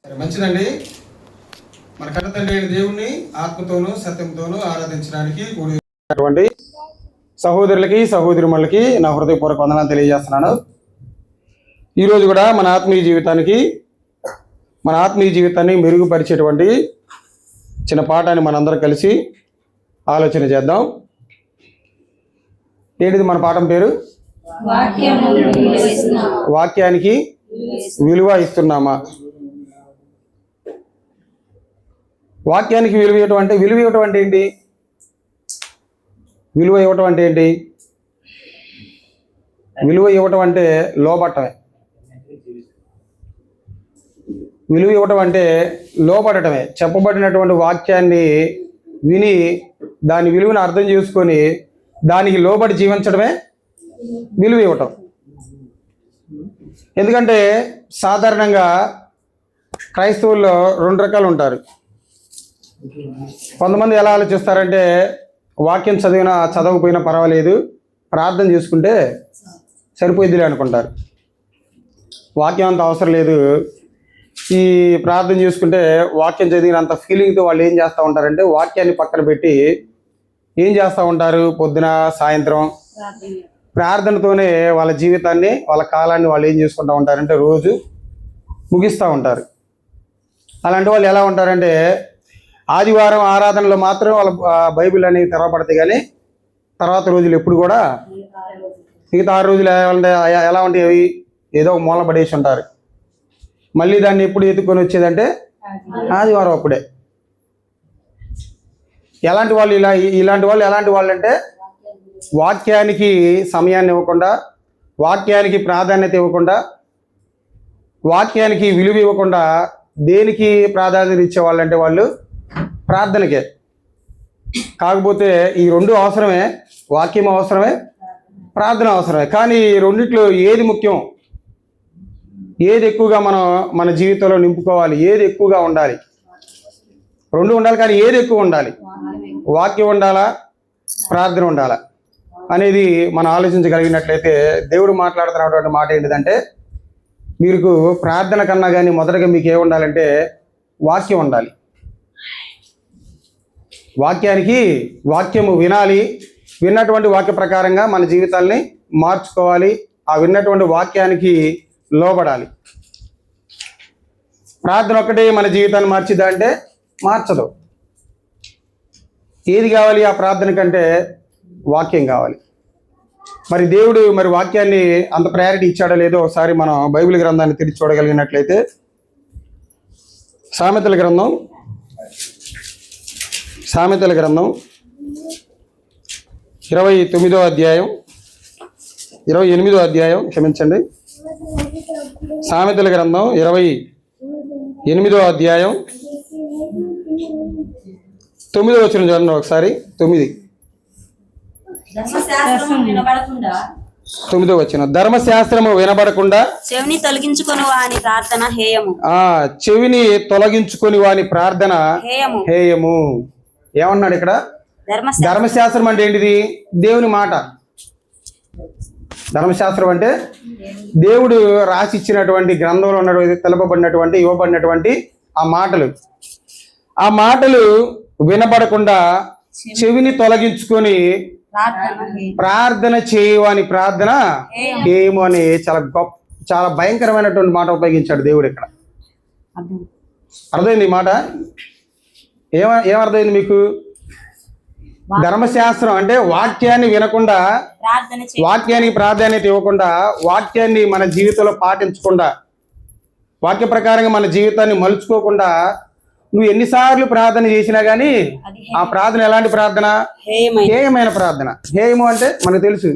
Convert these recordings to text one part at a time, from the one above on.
సరే, మంచిదండి. మన కన్న తండ్రి అయిన దేవుణ్ణి ఆత్మతోనూ సత్యంతోనూ ఆరాధించడానికి కూడినటువంటి సహోదరులకి సహోదరిమణులకి నా హృదయపూర్వక వందనాలు తెలియజేస్తున్నాను. ఈరోజు కూడా మన ఆత్మీయ జీవితాన్ని మెరుగుపరిచేటువంటి చిన్న పాఠాన్ని మనందరం కలిసి ఆలోచన చేద్దాం. ఏంటిది మన పాఠం పేరు? వాక్యానికి విలువ ఇస్తున్నామా? వాక్యానికి విలువ ఇవ్వటం అంటే ఏంటి? విలువ ఇవ్వటం అంటే ఏంటి? విలువ ఇవ్వటం అంటే లోబట్టమే. విలువ ఇవ్వటం అంటే లోబడటమే. చెప్పబడినటువంటి వాక్యాన్ని విని దాని విలువను అర్థం చేసుకొని దానికి లోబడి జీవించడమే విలువ ఇవ్వటం. ఎందుకంటే సాధారణంగా క్రైస్తవుల్లో రెండు రకాలు ఉంటారు. కొంతమంది ఎలా ఆలోచిస్తారంటే వాక్యం చదవకపోయినా పర్వాలేదు, ప్రార్థన చేసుకుంటే సరిపోయిద్దిలే అనుకుంటారు. వాక్యం అంత అవసరం లేదు, ఈ ప్రార్థన చేసుకుంటే వాక్యం చదివినంత ఫీలింగ్తో వాళ్ళు ఏం చేస్తూ ఉంటారంటే వాక్యాన్ని పక్కన పెట్టి ఏం చేస్తూ ఉంటారు? పొద్దున సాయంత్రం ప్రార్థనతోనే వాళ్ళ జీవితాన్ని, వాళ్ళ కాలాన్ని వాళ్ళు ఏం చేసుకుంటూ ఉంటారంటే రోజు ముగిస్తూ ఉంటారు. అలాంటి వాళ్ళు ఎలా ఉంటారంటే ఆదివారం ఆరాధనలో మాత్రం వాళ్ళ బైబిల్ అనేవి తెరవబడతాయి, కానీ తర్వాత రోజులు ఎప్పుడు కూడా మిగతా 6 రోజులు ఎలా ఉంటాయి? అవి ఏదో ఒక మూల పడేసి ఉంటారు. మళ్ళీ దాన్ని ఎప్పుడు ఎత్తుకొని వచ్చేదంటే ఆదివారం అప్పుడే. ఇలాంటి వాళ్ళు ఎలాంటి వాళ్ళు అంటే వాక్యానికి సమయాన్ని ఇవ్వకుండా, వాక్యానికి ప్రాధాన్యత ఇవ్వకుండా, వాక్యానికి విలువ ఇవ్వకుండా దేనికి ప్రాధాన్యత ఇచ్చేవాళ్ళు అంటే వాళ్ళు ప్రార్థనకే. కాకపోతే ఈ రెండు అవసరమే, వాక్యం అవసరమే, ప్రార్థన అవసరమే. కానీ రెండిట్లో ఏది ముఖ్యం? ఏది ఎక్కువగా మన జీవితంలో నింపుకోవాలి? ఏది ఎక్కువగా ఉండాలి? రెండు ఉండాలి, కానీ ఏది ఎక్కువ ఉండాలి? వాక్యం ఉండాలా, ప్రార్థన ఉండాలా అనేది మనం ఆలోచించగలిగినట్లయితే దేవుడు మాట్లాడుతున్నటువంటి మాట ఏంటిదంటే, మీకు ప్రార్థన కన్నా కానీ మొదటగా మీకు ఏ ఉండాలంటే వాక్యం ఉండాలి. వాక్యము వినాలి, విన్నటువంటి వాక్య ప్రకారంగా మన జీవితాల్ని మార్చుకోవాలి, ఆ విన్నటువంటి వాక్యానికి లోబడాలి. ప్రార్థన ఒక్కటే మన జీవితాన్ని మార్చిద్దా అంటే మార్చదు. ఏది కావాలి ఆ ప్రార్థన కంటే? వాక్యం కావాలి. మరి దేవుడు వాక్యాన్ని అంత ప్రయారిటీ ఇచ్చాడో లేదో ఒకసారి మనం బైబిల్ గ్రంథాన్ని తెరిచి చూడగలిగినట్లయితే సామెతల గ్రంథం 28వ అధ్యాయం, క్షమించండి, సామెతల గ్రంథం 28వ అధ్యాయం 9వ వచనం చూడండి ఒకసారి. 9వ వచనం, ధర్మశాస్త్రము వినబడకుండా చెవిని తొలగించుకొని వాని ప్రార్థన హేయము. చెవిని తొలగించుకొని వాని ప్రార్థన హేయము. ఏమన్నాడు ఇక్కడ? ధర్మశాస్త్రం అంటే ఏంటిది? దేవుని మాట. ధర్మశాస్త్రం అంటే దేవుడు రాసి ఇచ్చినటువంటి గ్రంథంలో ఉన్నటువంటి, ఇవ్వబడినటువంటి ఆ మాటలు వినబడకుండా చెవిని తొలగించుకొని ప్రార్థన చేయవని ప్రార్థన ఏమో అని చాలా భయంకరమైనటువంటి మాట ఉపయోగించాడు దేవుడు ఇక్కడ. అర్థమైంది ఈ మాట? ఏమర్థమైంది మీకు? ధర్మశాస్త్రం అంటే వాక్యాన్ని వినకుండా, వాక్యానికి ప్రాధాన్యత ఇవ్వకుండా, వాక్యాన్ని మన జీవితంలో పాటించకుండా, వాక్య ప్రకారంగా మన జీవితాన్ని మలుచుకోకుండా నువ్వు ఎన్నిసార్లు ప్రార్థన చేసినా కానీ ఆ ప్రార్థన ఎలాంటి ప్రార్థన? హేయమైన ప్రార్థన. హేయము అంటే మనకు తెలుసు,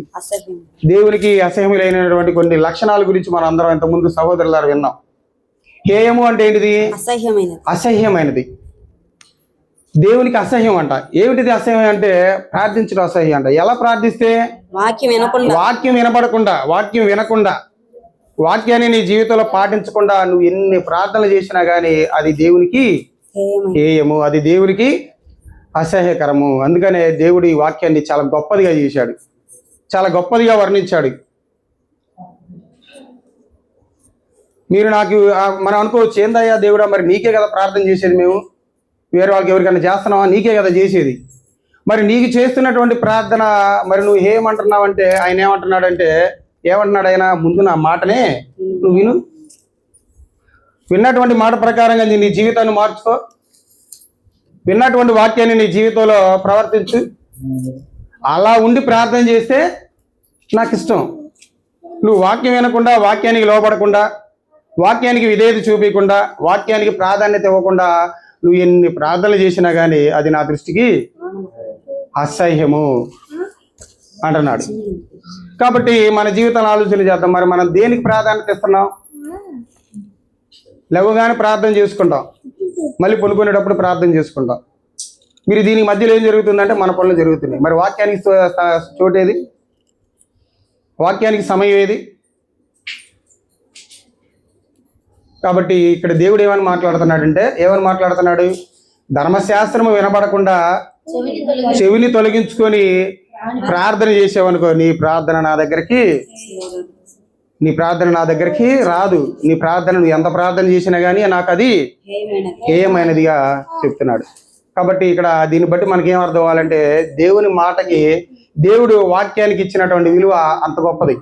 దేవునికి అసహ్యమైనటువంటి కొన్ని లక్షణాల గురించి మనం అందరం ఇంతకుముందు సహోదరుల ద్వారా విన్నాం. హేయము అంటే ఏంటిది? అసహ్యమైనది. దేవునికి అసహ్యం అంట. ఏమిటిది అసహ్యం అంటే? ప్రార్థించడం అసహ్యం అంట. ఎలా ప్రార్థిస్తే? వాక్యం వినబడకుండా, వాక్యం వినకుండా, వాక్యాన్ని నీ జీవితంలో పాటించకుండా నువ్వు ఎన్ని ప్రార్థనలు చేసినా కానీ అది దేవునికి హేయము, అది దేవునికి అసహ్యకరము. అందుకనే దేవుడు ఈ వాక్యాన్ని చాలా గొప్పదిగా చేశాడు, చాలా గొప్పదిగా వర్ణించాడు. మీరు నాకు మనం అనుకోవచ్చు, ఏందయ్యా దేవుడా, మరి నీకే కదా ప్రార్థన చేసేది, మేము వేరే వాళ్ళకి ఎవరికైనా చేస్తున్నావా, నీకే కదా చేసేది. మరి నీకు చేస్తున్నటువంటి ప్రార్థన మరి నువ్వు ఏమంటున్నావంటే, ఆయన ఏమంటున్నాడంటే, ఏమంటున్నాడు ఆయన, ముందు నా మాటనే నువ్వు విను, విన్నటువంటి మాట ప్రకారంగా నీ జీవితాన్ని మార్చుకో, విన్నటువంటి వాక్యాన్ని నీ జీవితంలో ప్రవర్తించు. అలా ఉండి ప్రార్థన చేస్తే నాకు ఇష్టం. నువ్వు వాక్యం వినకుండా, వాక్యానికి లోపడకుండా, వాక్యానికి విధేయత చూపించకుండా, వాక్యానికి ప్రాధాన్యత ఇవ్వకుండా నువ్వు ఎన్ని ప్రార్థనలు చేసినా కానీ అది నా దృష్టికి అసహ్యము అంటున్నాడు. కాబట్టి మన జీవితాన్ని ఆలోచన చేద్దాం. మరి మనం దేనికి ప్రాధాన్యత ఇస్తున్నాం? లేవగానే ప్రార్థన చేసుకుంటాం, మళ్ళీ పనుకునేటప్పుడు ప్రార్థన చేసుకుంటాం. మీరు దీనికి మధ్యలో ఏం జరుగుతుందంటే మన పనులు జరుగుతున్నాయి. మరి వాక్యానికి చోటేది? వాక్యానికి సమయం ఏది? కాబట్టి ఇక్కడ దేవుడు ఏమని మాట్లాడుతున్నాడంటే, ఏమని మాట్లాడుతున్నాడు? ధర్మశాస్త్రము వినబడకుండా చెవిని తొలగించుకొని ప్రార్థన చేసావనుకో, నీ ప్రార్థన నా దగ్గరికి రాదు. నీ ప్రార్థన నువ్వు ఎంత ప్రార్థన చేసినా కానీ నాకు అది హేయమైనదిగా చెప్తున్నాడు. కాబట్టి ఇక్కడ దీన్ని బట్టి మనకేం అర్థం అవ్వాలంటే, దేవుని మాటకి, దేవుడు వాక్యానికి ఇచ్చినటువంటి విలువ అంత గొప్పది.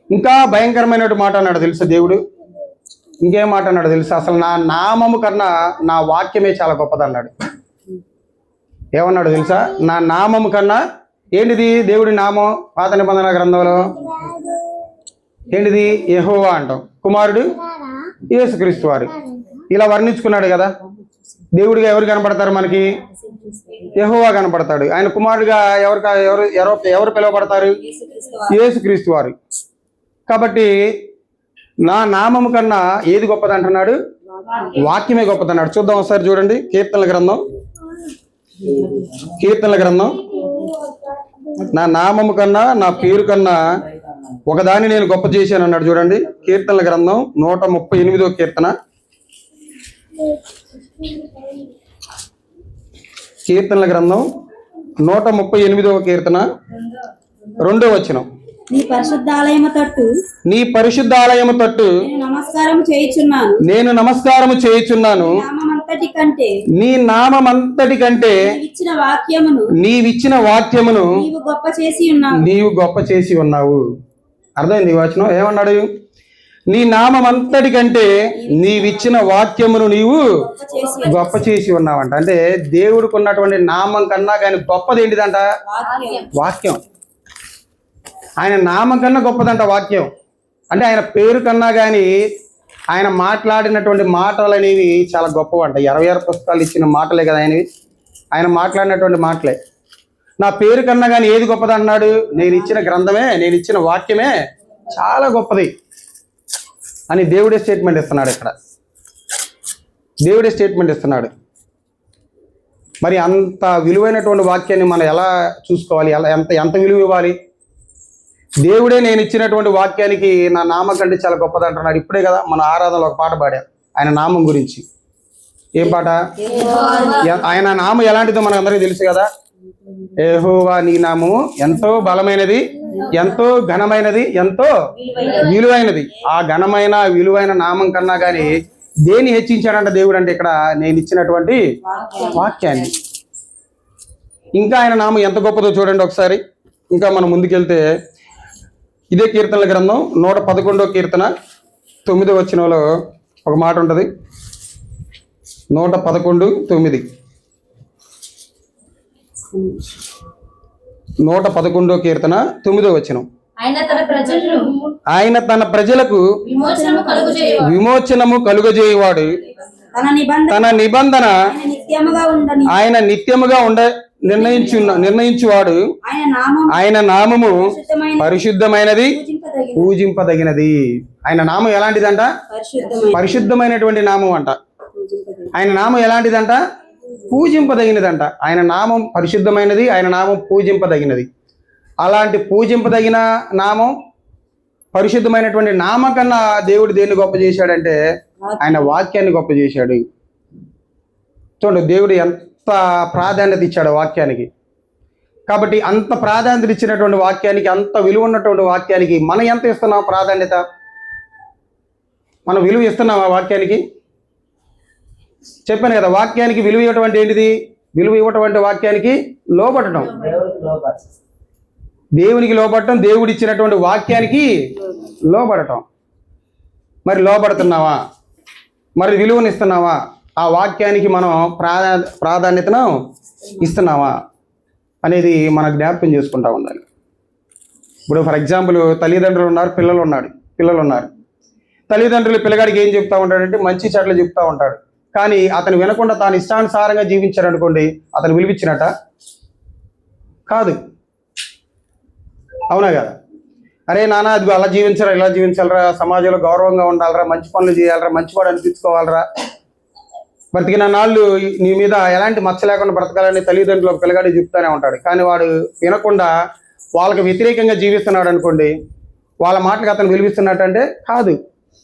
ఇంకా భయంకరమైన మాట అన్నాడు తెలుసా దేవుడు? ఇంకేం మాట అన్నాడు తెలుసా? అసలు నా నామము కన్నా నా వాక్యమే చాలా గొప్పది అన్నాడు. ఏమన్నాడు తెలుసా? నా నామము కన్నా, ఏంటిది దేవుడి నామం? పాత నిబంధన గ్రంథంలో ఏంటిది? యెహోవా అంటాం. కుమారుడు యేసుక్రీస్తు వారు. ఇలా వర్ణించుకున్నాడు కదా. దేవుడిగా ఎవరు కనపడతారు మనకి? యెహోవా కనపడతాడు. ఆయన కుమారుడిగా ఎవరు పిలువబడతారు? యేసుక్రీస్తు వారు. కాబట్టి నా నామము కన్నా ఏది గొప్పది అంటున్నాడు? వాక్యమే గొప్పది అన్నాడు. చూద్దాం ఒకసారి, చూడండి. కీర్తనల గ్రంథం నా నామము కన్నా, నా పేరు కన్నా ఒకదాన్ని నేను గొప్ప చేశాను అన్నాడు. చూడండి, కీర్తనల గ్రంథం 138వ కీర్తన. కీర్తనల గ్రంథం 138వ కీర్తన 2వ వచనం. నీ పరిశుద్ధాలయము తట్టు నేను నమస్కారము చేయుచున్నాను. నీ నామమంతటి కంటే నీవిచ్చిన వాక్యమును నీవు గొప్ప చేసి ఉన్నావు. అర్థమైంది ఈ వచనం? ఏమన్నాడు? నీ నామమంతటి కంటే నీవిచ్చిన వాక్యమును నీవు గొప్ప చేసి ఉన్నావంట. అంటే దేవుడికి ఉన్నటువంటి నామం కన్నా కానీ గొప్పది ఏంటిదంట? వాక్యం. ఆయన నామం కన్నా గొప్పదంట వాక్యం. అంటే ఆయన పేరు కన్నా కానీ ఆయన మాట్లాడినటువంటి మాటలు అనేవి చాలా గొప్పవంట. 26 పుస్తకాలు ఇచ్చిన మాటలే కదా ఆయనవి. ఆయన మాట్లాడినటువంటి మాటలే. నా పేరు కన్నా కానీ ఏది గొప్పది అన్నాడు? నేను ఇచ్చిన గ్రంథమే, నేను ఇచ్చిన వాక్యమే చాలా గొప్పది అని దేవుడే స్టేట్మెంట్ ఇస్తున్నాడు. ఇక్కడ దేవుడే స్టేట్మెంట్ ఇస్తున్నాడు. మరి అంత విలువైనటువంటి వాక్యాన్ని మనం ఎలా చూసుకోవాలి? ఎంత విలువ ఇవ్వాలి? దేవుడే నేను ఇచ్చినటువంటి వాక్యానికి నా నామం కంటే చాలా గొప్పది అంటున్నాడు. ఇప్పుడే కదా మన ఆరాధనలో ఒక పాట పాడాం ఆయన నామం గురించి. ఏం పాట? ఆయన నామం ఎలాంటిదో మనకు అందరికీ తెలుసు కదా. యెహోవా నీ నామము ఎంతో బలమైనది, ఎంతో ఘనమైనది, ఎంతో విలువైనది. ఆ ఘనమైన విలువైన నామం కన్నా కానీ దేన్ని హెచ్చించాడంట దేవుడు అంటే ఇక్కడ నేను ఇచ్చినటువంటి వాక్యాన్ని. ఇంకా ఆయన నామం ఎంత గొప్పదో చూడండి ఒకసారి. ఇంకా మనం ముందుకెళ్తే ఇదే కీర్తనల గ్రంథం 111వ కీర్తన 9వ వచనంలో ఒక మాట ఉంటుంది. 111:9. 111వ కీర్తన 9వ వచనం. ఆయన తన ప్రజలకు విమోచనము కలుగజేయువాడు. తన నిబంధన ఆయన నిత్యముగా నిర్ణయించువాడు. ఆయన నామము పరిశుద్ధమైనది, పూజింపదగినది. ఆయన నామం ఎలాంటిదంట? పరిశుద్ధమైనటువంటి నామం అంట. ఆయన నామం ఎలాంటిదంట? పూజింపదగినదంట. ఆయన నామం పరిశుద్ధమైనది, ఆయన నామం పూజింపదగినది. అలాంటి పూజింపదగిన నామం, పరిశుద్ధమైనటువంటి నామం కన్నా దేవుడు దేన్ని గొప్ప చేశాడంటే ఆయన వాక్యాన్ని గొప్ప చేశాడు. చూడండి దేవుడు ఎంత ప్రాధాన్యత ఇచ్చాడు వాక్యానికి. కాబట్టి అంత ప్రాధాన్యత ఇచ్చినటువంటి వాక్యానికి, అంత విలువ ఉన్నటువంటి వాక్యానికి మనం ఎంత ఇస్తున్నాం ప్రాధాన్యత? మనం విలువ ఇస్తున్నామా వాక్యానికి? చెప్పాను కదా, వాక్యానికి విలువ ఇవ్వటం అంటే ఏంటిది? విలువ ఇవ్వటం అంటే వాక్యానికి లోబడటం, దేవునికి లోబడటం, దేవుడు ఇచ్చినటువంటి వాక్యానికి లోబడటం. మరి లోబడుతున్నావా? మరి విలువనిస్తున్నావా? ఆ వాక్యానికి మనం ప్రాధాన్యతను ఇస్తున్నావా అనేది మనం జ్ఞాపకం చేసుకుంటా ఉండాలి. ఇప్పుడు ఫర్ ఎగ్జాంపుల్ తల్లిదండ్రులు ఉన్నారు, పిల్లలు ఉన్నారు. తల్లిదండ్రులు పిల్లగాడికి ఏం చెప్తా ఉంటాడంటే మంచి చెడ్లు చెప్తా ఉంటాడు. కానీ అతను వినకుండా తాను ఇష్టానుసారంగా జీవించాడు అనుకోండి, అతను విలువిచ్చినట కాదు. అవునా కదా? అరే నాన్న అది అలా జీవించరా, ఇలా జీవించాలరా, సమాజంలో గౌరవంగా ఉండాలరా, మంచి పనులు చేయాలరా, మంచివాడు అనిపించుకోవాలరా, బ్రతికిన నాళ్ళు నీ మీద ఎలాంటి మచ్చ లేకుండా బ్రతకాలని తల్లిదండ్రులు ఒక పిల్లగాడి చెప్తానే ఉంటాడు. కానీ వాడు వినకుండా వాళ్ళకి వ్యతిరేకంగా జీవిస్తున్నాడు అనుకోండి, వాళ్ళ మాటలకు అతను విలువిస్తున్నట్టు అంటే కాదు.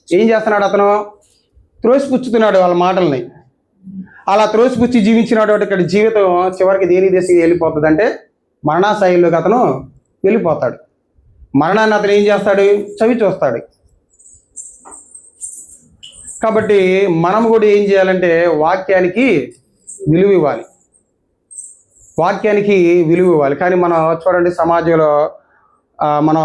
ఏం చేస్తున్నాడు? అతను త్రోసిపుచ్చుతున్నాడు వాళ్ళ మాటల్ని. అలా త్రోసిపుచ్చి జీవించినటువంటి ఇక్కడ జీవితం చివరికి దేని దిశకి వెళ్ళిపోతుంది అంటే మరణాశైలిలోకి అతను వెళ్ళిపోతాడు. మరణాన్ని అతను ఏం చేస్తాడు? చవి చూస్తాడు. కాబట్టి మనం కూడా ఏం చేయాలంటే వాక్యానికి విలువ ఇవ్వాలి, వాక్యానికి విలువ ఇవ్వాలి. కానీ మనం చూడండి సమాజంలో మనం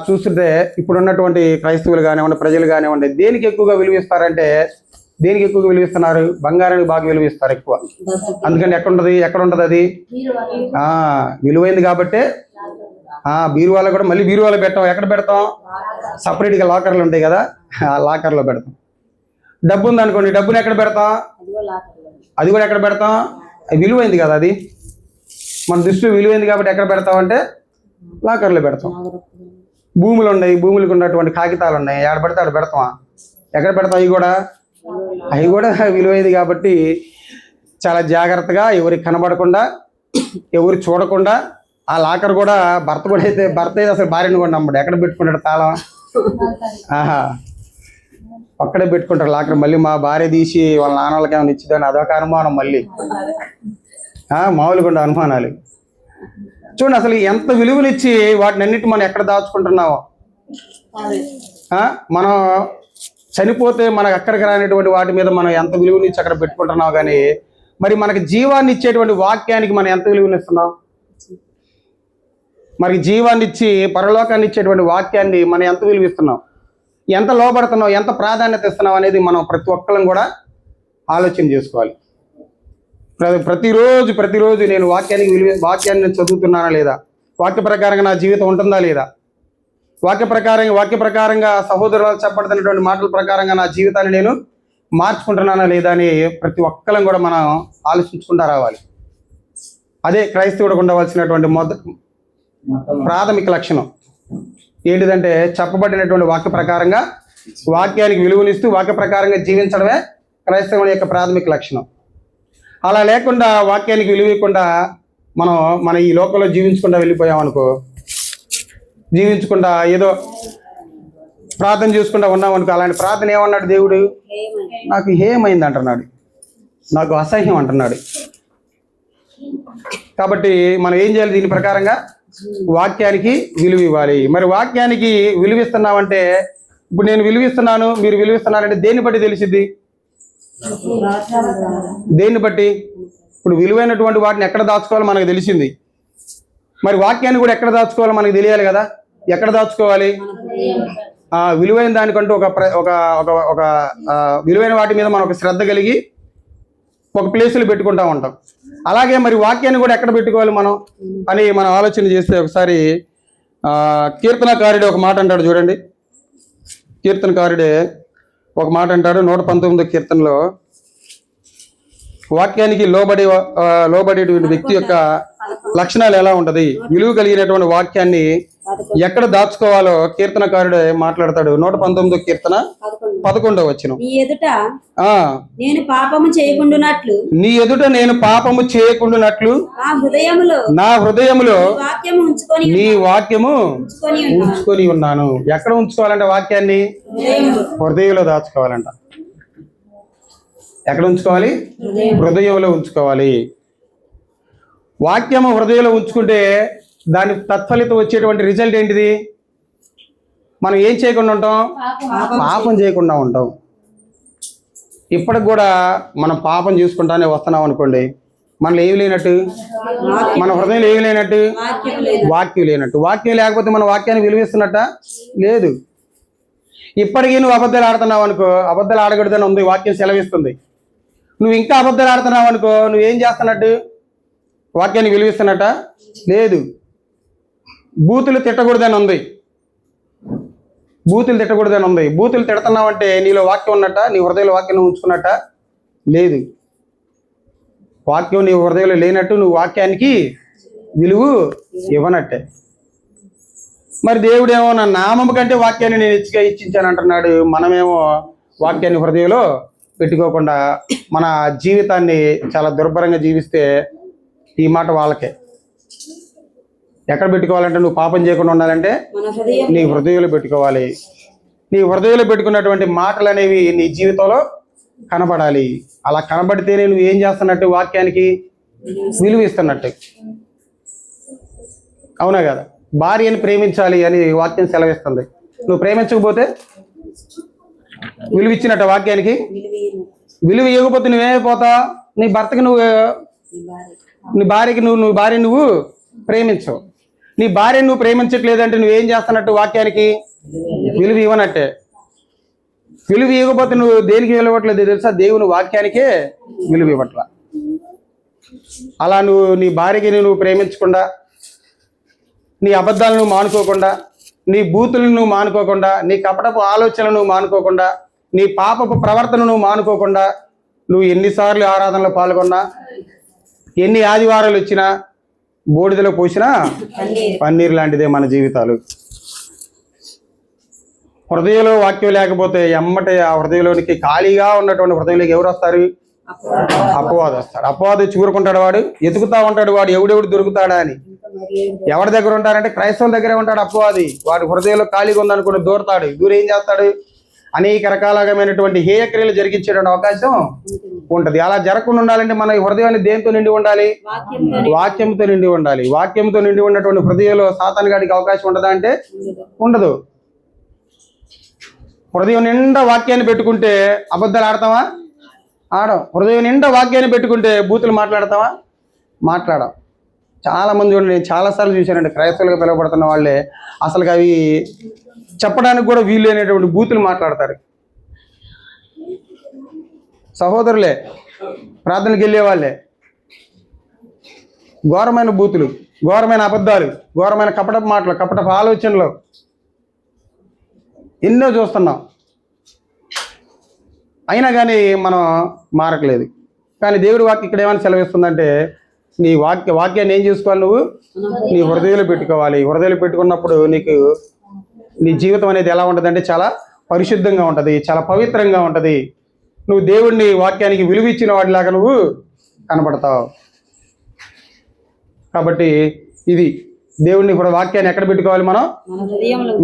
చూస్తుంటే ఇప్పుడున్నటువంటి క్రైస్తవులు కానివ్వండి, ప్రజలు కానివ్వండి, దేనికి ఎక్కువగా విలువిస్తారంటే దేనికి ఎక్కువగా విలువిస్తున్నారు? బంగారానికి బాగా విలువిస్తారు ఎక్కువ. అందుకని ఎక్కడ ఉంటుంది అది? విలువైంది కాబట్టే బీరువాలో కూడా మళ్ళీ బీరువాలో పెట్టాం. ఎక్కడ పెడతాం? సపరేట్గా లాకర్లు ఉంటాయి కదా, ఆ లాకర్లో పెడతాం. డబ్బు ఉందనుకోండి, డబ్బుని ఎక్కడ పెడతాం? అది కూడా ఎక్కడ పెడతాం? విలువైంది కదా అది, మన దృష్టిలో విలువైంది కాబట్టి ఎక్కడ పెడతామంటే లాకర్లో పెడతాం. భూములు ఉన్నాయి, భూములకు ఉన్నటువంటి కాగితాలు ఉన్నాయి, ఎక్కడ పెడితే అక్కడ పెడతామా? ఎక్కడ పెడతాం? అవి కూడా విలువైంది కాబట్టి చాలా జాగ్రత్తగా, ఎవరికి కనబడకుండా, ఎవరు చూడకుండా, ఆ లాకర్ కూడా భర్త అయితే అసలు భార్యను కూడా నమ్మడు. ఎక్కడ పెట్టుకుంటాడు తాళం? అక్కడే పెట్టుకుంటారు లాకర్. మళ్ళీ మా భార్య తీసి వాళ్ళ నాన్న వాళ్ళకి ఏమైనా ఇచ్చిందని అదొక అనుమానం. మళ్ళీ మామూలుగా అనుమానాలు. చూడండి అసలు ఎంత విలువనిచ్చి వాటిని అన్నిటి మనం ఎక్కడ దాచుకుంటున్నామో. మనం చనిపోతే మనకు అక్కడికి రానిటువంటి వాటి మీద మనం ఎంత విలువనిచ్చి అక్కడ పెట్టుకుంటున్నాం. కానీ మరి మనకి జీవాన్ని ఇచ్చేటువంటి వాక్యానికి మనం ఎంత విలువనిస్తున్నాం? మరి జీవాన్ని ఇచ్చి పరలోకాన్ని ఇచ్చేటువంటి వాక్యాన్ని మనం ఎంత విలువిస్తున్నాం, ఎంత లోబడుతున్నాం, ఎంత ప్రాధాన్యత ఇస్తున్నాం అనేది మనం ప్రతి ఒక్కళ్ళం కూడా ఆలోచన చేసుకోవాలి. ప్రతిరోజు నేను వాక్యాన్ని చదువుతున్నానా లేదా, వాక్య ప్రకారంగా నా జీవితం ఉంటుందా లేదా, వాక్య ప్రకారంగా సహోదరులు చెప్పబడుతున్నటువంటి మాటల ప్రకారంగా నా జీవితాన్ని నేను మార్చుకుంటున్నానా లేదా అని ప్రతి ఒక్కళ్ళం కూడా మనం ఆలోచించుకుంటూ రావాలి. అదే క్రైస్తవుడికి ఉండవలసినటువంటి ప్రాథమిక లక్షణం. ఏంటిదంటే చెప్పబడినటువంటి వాక్య ప్రకారంగా వాక్యానికి విలువనిస్తూ వాక్య ప్రకారంగా జీవించడమే క్రైస్తవుని యొక్క ప్రాథమిక లక్షణం. అలా లేకుండా వాక్యానికి విలువకుండా మనం ఈ లోకంలో జీవించకుండా వెళ్ళిపోయామనుకో, జీవించకుండా ఏదో ప్రార్థన చేసుకుంటా ఉన్నామనుకో, అలాంటి ప్రార్థన ఏమన్నాడు దేవుడు? నాకు హేయమైంది అంటున్నాడు, నాకు అసహ్యం అంటున్నాడు. కాబట్టి మనం ఏం చేయాలి? దీని ప్రకారంగా వాక్యానికి విలువ ఇవ్వాలి. మరి వాక్యానికి విలువిస్తున్నామంటే ఇప్పుడు నేను విలువిస్తున్నాను, మీరు విలువిస్తున్నారంటే దేన్ని బట్టి తెలిసిద్ది? దేన్ని బట్టి? ఇప్పుడు విలువైనటువంటి వాటిని ఎక్కడ దాచుకోవాలో మనకు తెలిసింది. మరి వాక్యాన్ని కూడా ఎక్కడ దాచుకోవాలో మనకు తెలియాలి కదా. ఎక్కడ దాచుకోవాలి? విలువైన దానికంటూ ఒక విలువైన వాటి మీద మనం ఒక శ్రద్ధ కలిగి ఒక ప్లేసులు పెట్టుకుంటా ఉంటాం. అలాగే మరి వాక్యాన్ని కూడా ఎక్కడ పెట్టుకోవాలి మనం అని మనం ఆలోచన చేస్తే ఒకసారి కీర్తనకారుడే ఒక మాట అంటాడు. చూడండి, కీర్తనకారుడే ఒక మాట అంటాడు 119 కీర్తనలో, వాక్యానికి లోబడేటువంటి వ్యక్తి యొక్క లక్షణాలు ఎలా ఉంటది, విలువ కలిగినటువంటి వాక్యాన్ని ఎక్కడ దాచుకోవాలో కీర్తనకారుడే మాట్లాడతాడు. 119 కీర్తన 11వ వచనం. నీ ఎదుట నేను పాపము చేయకుండునట్లు నా హృదయములో నీ వాక్యము ఉంచుకొని ఉన్నాను. ఎక్కడ ఉంచుకోవాలంటే వాక్యాన్ని హృదయంలో దాచుకోవాలంట. ఎక్కడ ఉంచుకోవాలి? హృదయంలో ఉంచుకోవాలి. వాక్యము హృదయంలో ఉంచుకుంటే దాని తత్ఫలితం వచ్చేటువంటి రిజల్ట్ ఏంటిది? మనం ఏం చేయకుండా ఉంటాం? పాపం చేయకుండా ఉంటాం. ఇప్పటికి కూడా మనం పాపం చేసుకుంటానే వస్తున్నాం అనుకోండి, మనలో ఏమి లేనట్టు, మన హృదయంలో ఏమి లేనట్టు, వాక్యం లేనట్టు. వాక్యం లేకపోతే మన వాక్యాన్ని విలువిస్తున్నట్ట లేదు. ఇప్పటికీ నువ్వు అబద్ధాలు ఆడుతున్నావు అనుకో, అబద్ధాలు ఆడకూడదని ఉంది, వాక్యం సెలవిస్తుంది. నువ్వు ఇంకా అబద్ధాలు ఆడుతున్నావు అనుకో, నువ్వేం చేస్తున్నట్టు, వాక్యాన్ని విలువిస్తున్నట్ట లేదు. బూతులు తిట్టకూడదని ఉంది, బూతులు తిట్టకూడదని ఉంది. బూతులు తిడుతున్నావంటే నీలో వాక్యం ఉన్నట్ట, నీ హృదయంలో వాక్యం ఉంచుకున్నట్ట లేదు. వాక్యం నీ హృదయంలో లేనట్టు నువ్వు వాక్యానికి విలువ ఇవ్వనట్టే. మరి దేవుడేమో నా నామం కంటే వాక్యాన్ని నేను హెచ్చుగా ఇచ్చించాను అంటున్నాడు. మనమేమో వాక్యాన్ని హృదయంలో పెట్టుకోకుండా మన జీవితాన్ని చాలా దుర్భరంగా జీవిస్తే ఈ మాట వాళ్ళకే. ఎక్కడ పెట్టుకోవాలంటే, నువ్వు పాపం చేయకుండా ఉండాలంటే నీ హృదయంలో పెట్టుకోవాలి. నీ హృదయంలో పెట్టుకున్నటువంటి మాటలు అనేవి నీ జీవితంలో కనబడాలి. అలా కనబడితేనే నువ్వు ఏం చేస్తున్నట్టు, వాక్యానికి విలువ ఇస్తున్నట్టు. అవునా కదా? భార్యని ప్రేమించాలి అని వాక్యం సెలవిస్తుంది. నువ్వు ప్రేమించకపోతే విలువ ఇచ్చినట్టు వాక్యానికి. విలువ ఇవ్వకపోతే నువ్వేమైపోతావు, నీ భర్తకి నువ్వు, నీ భార్యకి నువ్వు భార్యని నువ్వు ప్రేమించవు. నీ భార్యను నువ్వు ప్రేమించట్లేదంటే నువ్వేం చేస్తున్నట్టు, వాక్యానికి విలువ ఇవ్వనట్టే. విలువ ఇవ్వకపోతే నువ్వు దేనికి విలువ ఇవ్వట్లేదు తెలుసా, దేవుని వాక్యానికే విలువ ఇవ్వట్లా. అలా నువ్వు నీ భార్యకి నువ్వు ప్రేమించకుండా, నీ అబద్ధాలను నువ్వు మానుకోకుండా, నీ బూతులను నువ్వు మానుకోకుండా, నీ కపటపు ఆలోచనలు నువ్వు మానుకోకుండా, నీ పాపపు ప్రవర్తన నువ్వు మానుకోకుండా, నువ్వు ఎన్నిసార్లు ఆరాధనలో పాల్గొన్నా, ఎన్ని ఆదివారాలు వచ్చినా, బూడిదలో పోసినా పన్నీర్ లాంటిదే మన జీవితాలు. హృదయంలో వాక్యం లేకపోతే ఎమ్మటే ఆ హృదయంలోనికి, ఖాళీగా ఉన్నటువంటి హృదయంలోకి ఎవరు వస్తారు? అపవాది వస్తాడు. అపవాది చూరుకుంటాడు, వాడు ఎతుకుతా ఉంటాడు, వాడు ఎవడెవడు దొరుకుతాడా అని. ఎవరి దగ్గర ఉంటారంటే క్రైస్తవుల దగ్గరే ఉంటాడు అపవాది. వాడు హృదయంలో ఖాళీగా ఉందనుకుని దూరతాడు. దూరం ఏం చేస్తాడు, అనేక రకాలమైనటువంటి హేయక్రియలు జరిగించేటువంటి అవకాశం ఉంటుంది. అలా జరగకుండా ఉండాలంటే మన హృదయాన్ని దేంతో నిండి ఉండాలి? వాక్యంతో నిండి ఉండాలి. వాక్యంతో నిండి ఉన్నటువంటి హృదయంలో సాతాను గాడికి అవకాశం ఉండదా అంటే ఉండదు. హృదయం నిండా వాక్యాన్ని పెట్టుకుంటే అబద్ధాలు ఆడతావా? ఆడం. హృదయం నిండా వాక్యాన్ని పెట్టుకుంటే బూతులు మాట్లాడతావా? మాట్లాడం. చాలామంది చూడండి, నేను చాలాసార్లు చూశానండి, క్రైస్తవులుగా పిలువబడుతున్న వాళ్ళే అసలు అవి చెప్పడానికి కూడా వీలు లేనటువంటి బూతులు మాట్లాడతారు. సహోదరులే, ప్రార్థనకి వెళ్ళే వాళ్ళే ఘోరమైన బూతులు, ఘోరమైన అబద్ధాలు, ఘోరమైన కపటపు మాటలు, కపటపు ఆలోచనలు ఎన్నో చూస్తున్నాం. అయినా కానీ మనం మారట్లేదు. కానీ దేవుడి వాక్యం ఇక్కడ ఏమైనా సెలవిస్తుందంటే, నీ వాక్యాన్ని ఏం చేసుకోవాలి, నువ్వు నీ హృదయంలో పెట్టుకోవాలి. హృదయంలో పెట్టుకున్నప్పుడు నీకు నీ జీవితం అనేది ఎలా ఉంటుంది అంటే చాలా పరిశుద్ధంగా ఉంటుంది, చాలా పవిత్రంగా ఉంటుంది. నువ్వు దేవుడిని వాక్యానికి విలువ ఇచ్చిన వాడిలాగా నువ్వు కనపడతావు. కాబట్టి ఇది దేవుడిని ఇప్పుడు వాక్యాన్ని ఎక్కడ పెట్టుకోవాలి, మనం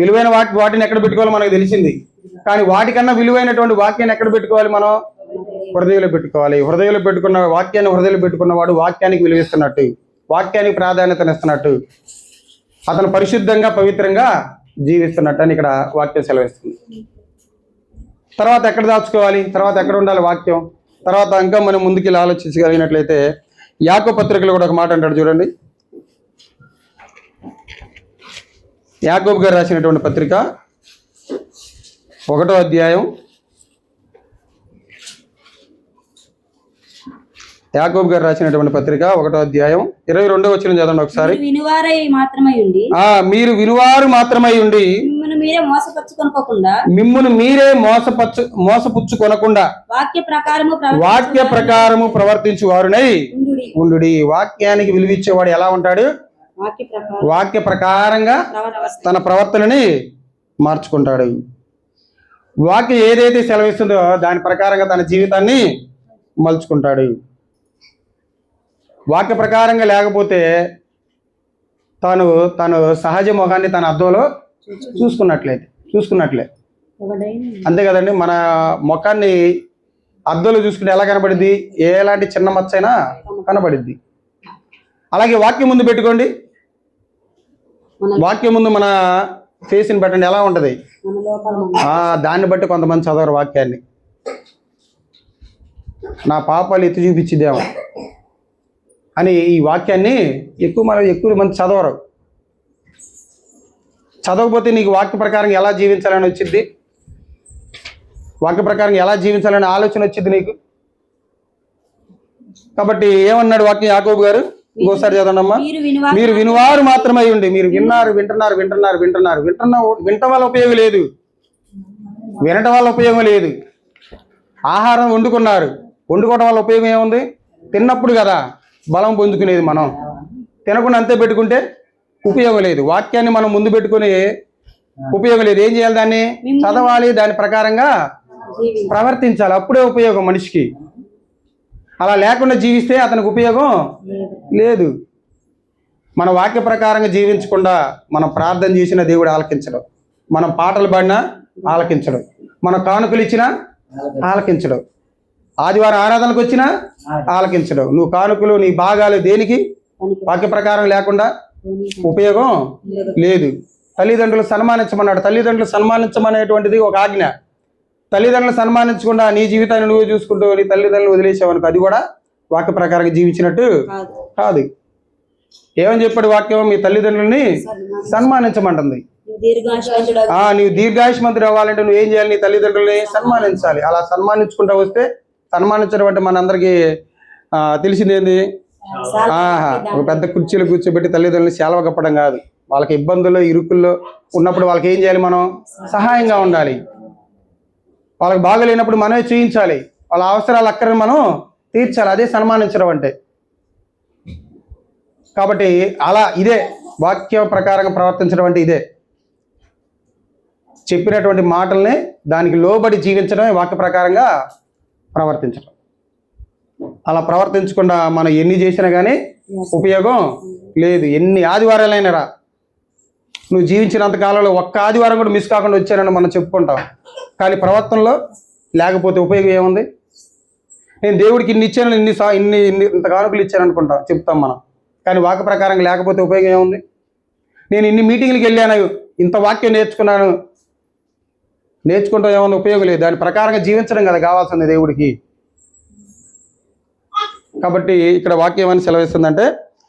విలువైన వాటిని ఎక్కడ పెట్టుకోవాలి మనకు తెలిసింది. కానీ వాటికన్నా విలువైనటువంటి వాక్యాన్ని ఎక్కడ పెట్టుకోవాలి, మనం హృదయంలో పెట్టుకోవాలి. హృదయంలో పెట్టుకున్న వాక్యాన్ని హృదయంలో పెట్టుకున్నవాడు వాక్యానికి విలువిస్తున్నట్టు, వాక్యానికి ప్రాధాన్యతనిస్తున్నట్టు, అతను పరిశుద్ధంగా పవిత్రంగా జీవిస్తున్నట్టు అని ఇక్కడ వాక్యం సెలవిస్తుంది. తర్వాత ఎక్కడ దాచుకోవాలి, తర్వాత ఎక్కడ ఉండాలి వాక్యం, తర్వాత ఇంకా మనం ముందుకి ఆలోచించగలిగినట్లయితే యాకోబు పత్రికలో కూడా ఒక మాట అంటాడు చూడండి. యాకోబు గారు రాసినటువంటి పత్రిక 1వ అధ్యాయం, యాకోబు గారు రాసినటువంటి పత్రిక 1వ అధ్యాయం 22వ వచనం చదవండి ఒకసారి. మీరు వినువారు మాత్రమై ఉండి మిమ్మును మీరే మోసపుచ్చుకొనకుండా వాక్య ప్రకారము ప్రవర్తించు వారునై ఉండుడి. వాక్యానికి విలువిచ్చేవాడు ఎలా ఉంటాడు? వాక్య ప్రకారంగా తన ప్రవర్తనని మార్చుకుంటాడు. వాక్యం ఏదైతే సెలవిస్తుందో దాని ప్రకారంగా తన జీవితాన్ని మలుచుకుంటాడు. వాక్య ప్రకారంగా లేకపోతే తను సహజ ముఖాన్ని తన అద్దంలో చూసుకున్నట్లే అంతే కదండి. మన ముఖాన్ని అద్దంలో చూసుకుంటే ఎలా కనబడిద్ది? ఎలాంటి చిన్న మచ్చైనా కనబడిద్ది. అలాగే వాక్యం ముందు పెట్టుకోండి, వాక్యం ముందు మన ఫేస్ని పెట్టండి, ఎలా ఉంటుంది? దాన్ని బట్టి కొంతమంది చదవరు వాక్యాన్ని. నా పాపాలు ఎత్తి చూపించిద్దేమో అని ఈ వాక్యాన్ని ఎక్కువ మంది చదవరు. చదవకపోతే నీకు వాక్య ప్రకారం ఎలా జీవించాలని వచ్చింది, వాక్య ప్రకారం ఎలా జీవించాలని ఆలోచన వచ్చింది నీకు. కాబట్టి ఏమన్నాడు వాక్యం యాకోబు గారు? ఇంకోసారి చదవండమ్మా. మీరు వినువారు మాత్రమే ఉండి, మీరు వినటం వల్ల ఉపయోగం లేదు, వినటం వల్ల ఉపయోగం లేదు. ఆహారం వండుకోవడం వల్ల ఉపయోగం ఏముంది? తిన్నప్పుడు కదా బలం పొందుకునేది. మనం తినకుండా అంతే పెట్టుకుంటే ఉపయోగం లేదు. వాక్యాన్ని మనం ముందు పెట్టుకుని ఉపయోగం లేదు. ఏం చేయాలి? దాన్ని చదవాలి, దాని ప్రకారంగా ప్రవర్తించాలి, అప్పుడే ఉపయోగం మనిషికి. అలా లేకుండా జీవిస్తే అతనికి ఉపయోగం లేదు. మన వాక్య ప్రకారంగా జీవించకుండా మనం ప్రార్థన చేసిన దేవుడు ఆలకించడం, మనం పాటలు పాడినా ఆలకించడం, మన కానుకలు ఇచ్చినా ఆలకించడం, ఆదివారం ఆరాధనకు వచ్చినా ఆలకించడం. నువ్వు కానుకలు నీ భాగాలు దేనికి వాక్య ప్రకారం లేకుండా ఉపయోగం లేదు. తల్లిదండ్రులు సన్మానించమన్నాడు. తల్లిదండ్రులు సన్మానించమనేటువంటిది ఒక ఆజ్ఞ. తల్లిదండ్రులు సన్మానించకుండా నీ జీవితాన్ని నువ్వు చూసుకుంటూ నీ తల్లిదండ్రులు వదిలేసావనుకో, అది కూడా వాక్య ప్రకారంగా జీవించినట్టు కాదు. ఏమని చెప్పాడు వాక్యం? మీ తల్లిదండ్రులని సన్మానించమంటుంది. నీవు దీర్ఘాయుష్మంతుడు అవ్వాలంటే నువ్వు ఏం చేయాలి? నీ తల్లిదండ్రులని సన్మానించాలి. అలా సన్మానించుకుంటా వస్తే, సన్మానించడం అంటే మనందరికీ తెలిసింది ఏంది? ఒక పెద్ద కుర్చీలు కూర్చోబెట్టి తల్లిదండ్రులని సేలవ కప్పడం కాదు. వాళ్ళకి ఇబ్బందుల్లో ఇరుకుల్లో ఉన్నప్పుడు వాళ్ళకి ఏం చేయాలి? మనం సహాయంగా ఉండాలి. వాళ్ళకి బాగలేనప్పుడు మనమే చూయించాలి. వాళ్ళ అవసరాలు అక్కడని మనం తీర్చాలి. అదే సన్మానించడం అంటే. కాబట్టి అలా ఇదే వాక్య ప్రకారంగా ప్రవర్తించడం అంటే ఇదే. చెప్పినటువంటి మాటల్ని దానికి లోబడి జీవించడమే వాక్య ప్రకారంగా ప్రవర్తించడం. అలా ప్రవర్తించకుండా మనం ఎన్ని చేసినా కానీ ఉపయోగం లేదు. ఎన్ని ఆదివారాలైనా రా, నువ్వు జీవించినంత కాలంలో ఒక్క ఆదివారం కూడా మిస్ కాకుండా వచ్చానని మనం చెప్పుకుంటాం. కానీ ప్రవర్తనలో లేకపోతే ఉపయోగం ఏముంది? నేను దేవుడికి ఇన్ని ఇచ్చాను, ఇంత కానుకలు ఇచ్చాను అనుకుంటాం, చెప్తాం మనం. కానీ వాక్య ప్రకారంగా లేకపోతే ఉపయోగం ఏముంది? నేను ఇన్ని మీటింగ్లకు వెళ్ళాను, ఇంత వాక్యం నేర్చుకుంటాం, ఏముంది? ఉపయోగం లేదు. దాని ప్రకారంగా జీవించడం కదా కావాల్సింది దేవుడికి. కాబట్టి ఇక్కడ వాక్యం ఏమని సెలవిస్తుందంటే,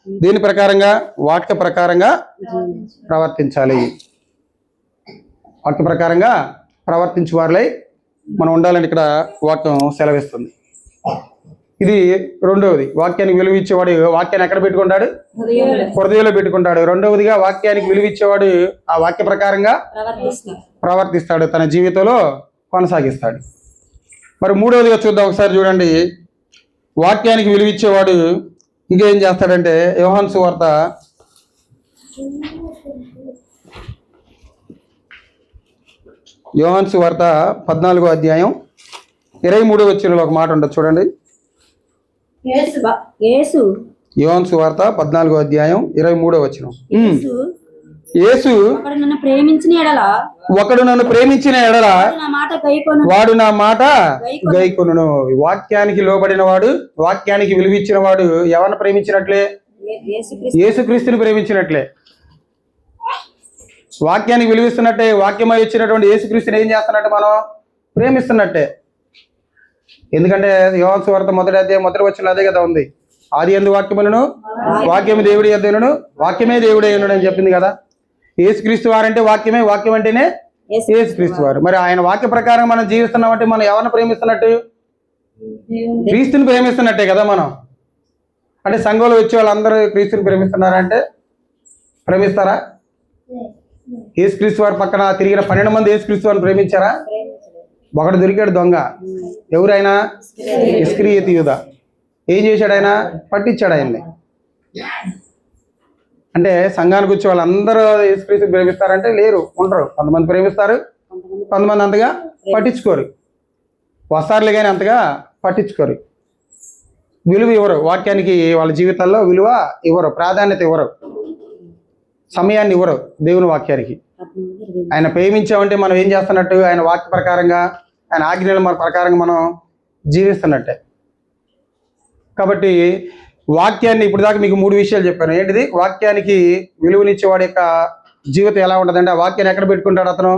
దీని ప్రకారంగా వాక్య ప్రకారంగా ప్రవర్తించాలి. వాక్య ప్రకారంగా ప్రవర్తించే వారిలై మనం ఉండాలని ఇక్కడ వాక్యం సెలవిస్తుంది. ఇది రెండవది. వాక్యానికి విలువ ఇచ్చేవాడు వాక్యాన్ని ఎక్కడ పెట్టుకుంటాడు? హృదయంలో పెట్టుకుంటాడు. రెండవదిగా వాక్యానికి విలువ ఇచ్చేవాడు ఆ వాక్య ప్రకారంగా ప్రవర్తిస్తాడు, తన జీవితంలో కొనసాగిస్తాడు. మరి మూడవదిగా చూద్దాం ఒకసారి. చూడండి, వాక్యానికి విలువ ఇచ్చేవాడు ఇంకేం చేస్తాడంటే, యోహాను సువార్త 14వ అధ్యాయం 23వ వచనంలో ఒక మాట ఉంటుంది, చూడండి. యోహాను సువార్త 14వ అధ్యాయం 23వ వచనం. యేసు ఒకడు నన్ను ప్రేమించిన ఎడల వాడు నా మాట గైకొనును. వాక్యానికి లోబడిన వాడు, వాక్యానికి విలువిచ్చిన వాడు ఎవరిని ప్రేమించినట్లే? యేసుక్రీస్తుని ప్రేమించినట్లే. వాక్యానికి విలువిస్తున్నట్టే, వాక్యమై వచ్చినటువంటి యేసుక్రీస్తుని ఏం చేస్తున్నట్టు? మనం ప్రేమిస్తున్నట్టే. ఎందుకంటే యోహాను సువార్త 1వ అధ్యాయం 1వ వచనంలో అదే కదా ఉంది. ఆది యందు వాక్యములను, వాక్యము దేవుడి యొద్దనును, వాక్యమే దేవుడే ఉన్నాడు అని చెప్పింది కదా. యేసుక్రీస్తు వారంటే వాక్యమే, వాక్యం అంటేనే యేసుక్రీస్తు వారు. మరి ఆయన వాక్య ప్రకారం మనం జీవిస్తున్నామంటే మనం ఎవరిని ప్రేమిస్తున్నట్టు? క్రీస్తుని ప్రేమిస్తున్నట్టే కదా మనం. అంటే సంఘంలో వచ్చే వాళ్ళందరూ క్రీస్తుని ప్రేమిస్తున్నారంటే ప్రేమిస్తారా? యేసుక్రీస్తు వారి పక్కన తిరిగిన 12 మంది యేసుక్రీస్తు వారిని ప్రేమించారా? ఒకడు దొరికాడు దొంగ. ఎవరైనా? ఇస్కరియోతు యూదా. ఏం చేశాడు ఆయన? పట్టించాడు ఆయన్ని. అంటే సంఘానికి వచ్చే వాళ్ళందరూ యేసుక్రీస్తుని ప్రేమిస్తారంటే లేరు, ఉండరు. కొంతమంది ప్రేమిస్తారు, కొంతమంది అంతగా పట్టించుకోరు. వస్తారులే కానీ అంతగా పట్టించుకోరు, విలువ ఇవ్వరు. వాక్యానికి వాళ్ళ జీవితాల్లో విలువ ఇవ్వరు, ప్రాధాన్యత ఇవ్వరు, సమయాన్ని ఇవ్వరు దేవుని వాక్యానికి. ఆయన ప్రేమించామంటే మనం ఏం చేస్తున్నట్టు? ఆయన వాక్య ప్రకారంగా, ఆయన ఆజ్ఞల ప్రకారంగా మనం జీవిస్తున్నట్టే. కాబట్టి వాక్యాన్ని ఇప్పుడు దాకా మీకు 3 విషయాలు చెప్పాను. ఏంటిది? వాక్యానికి విలువనిచ్చేవాడి యొక్క జీవితం ఎలా ఉంటుందంటే ఆ వాక్యాన్ని ఎక్కడ పెట్టుకుంటాడు అతను?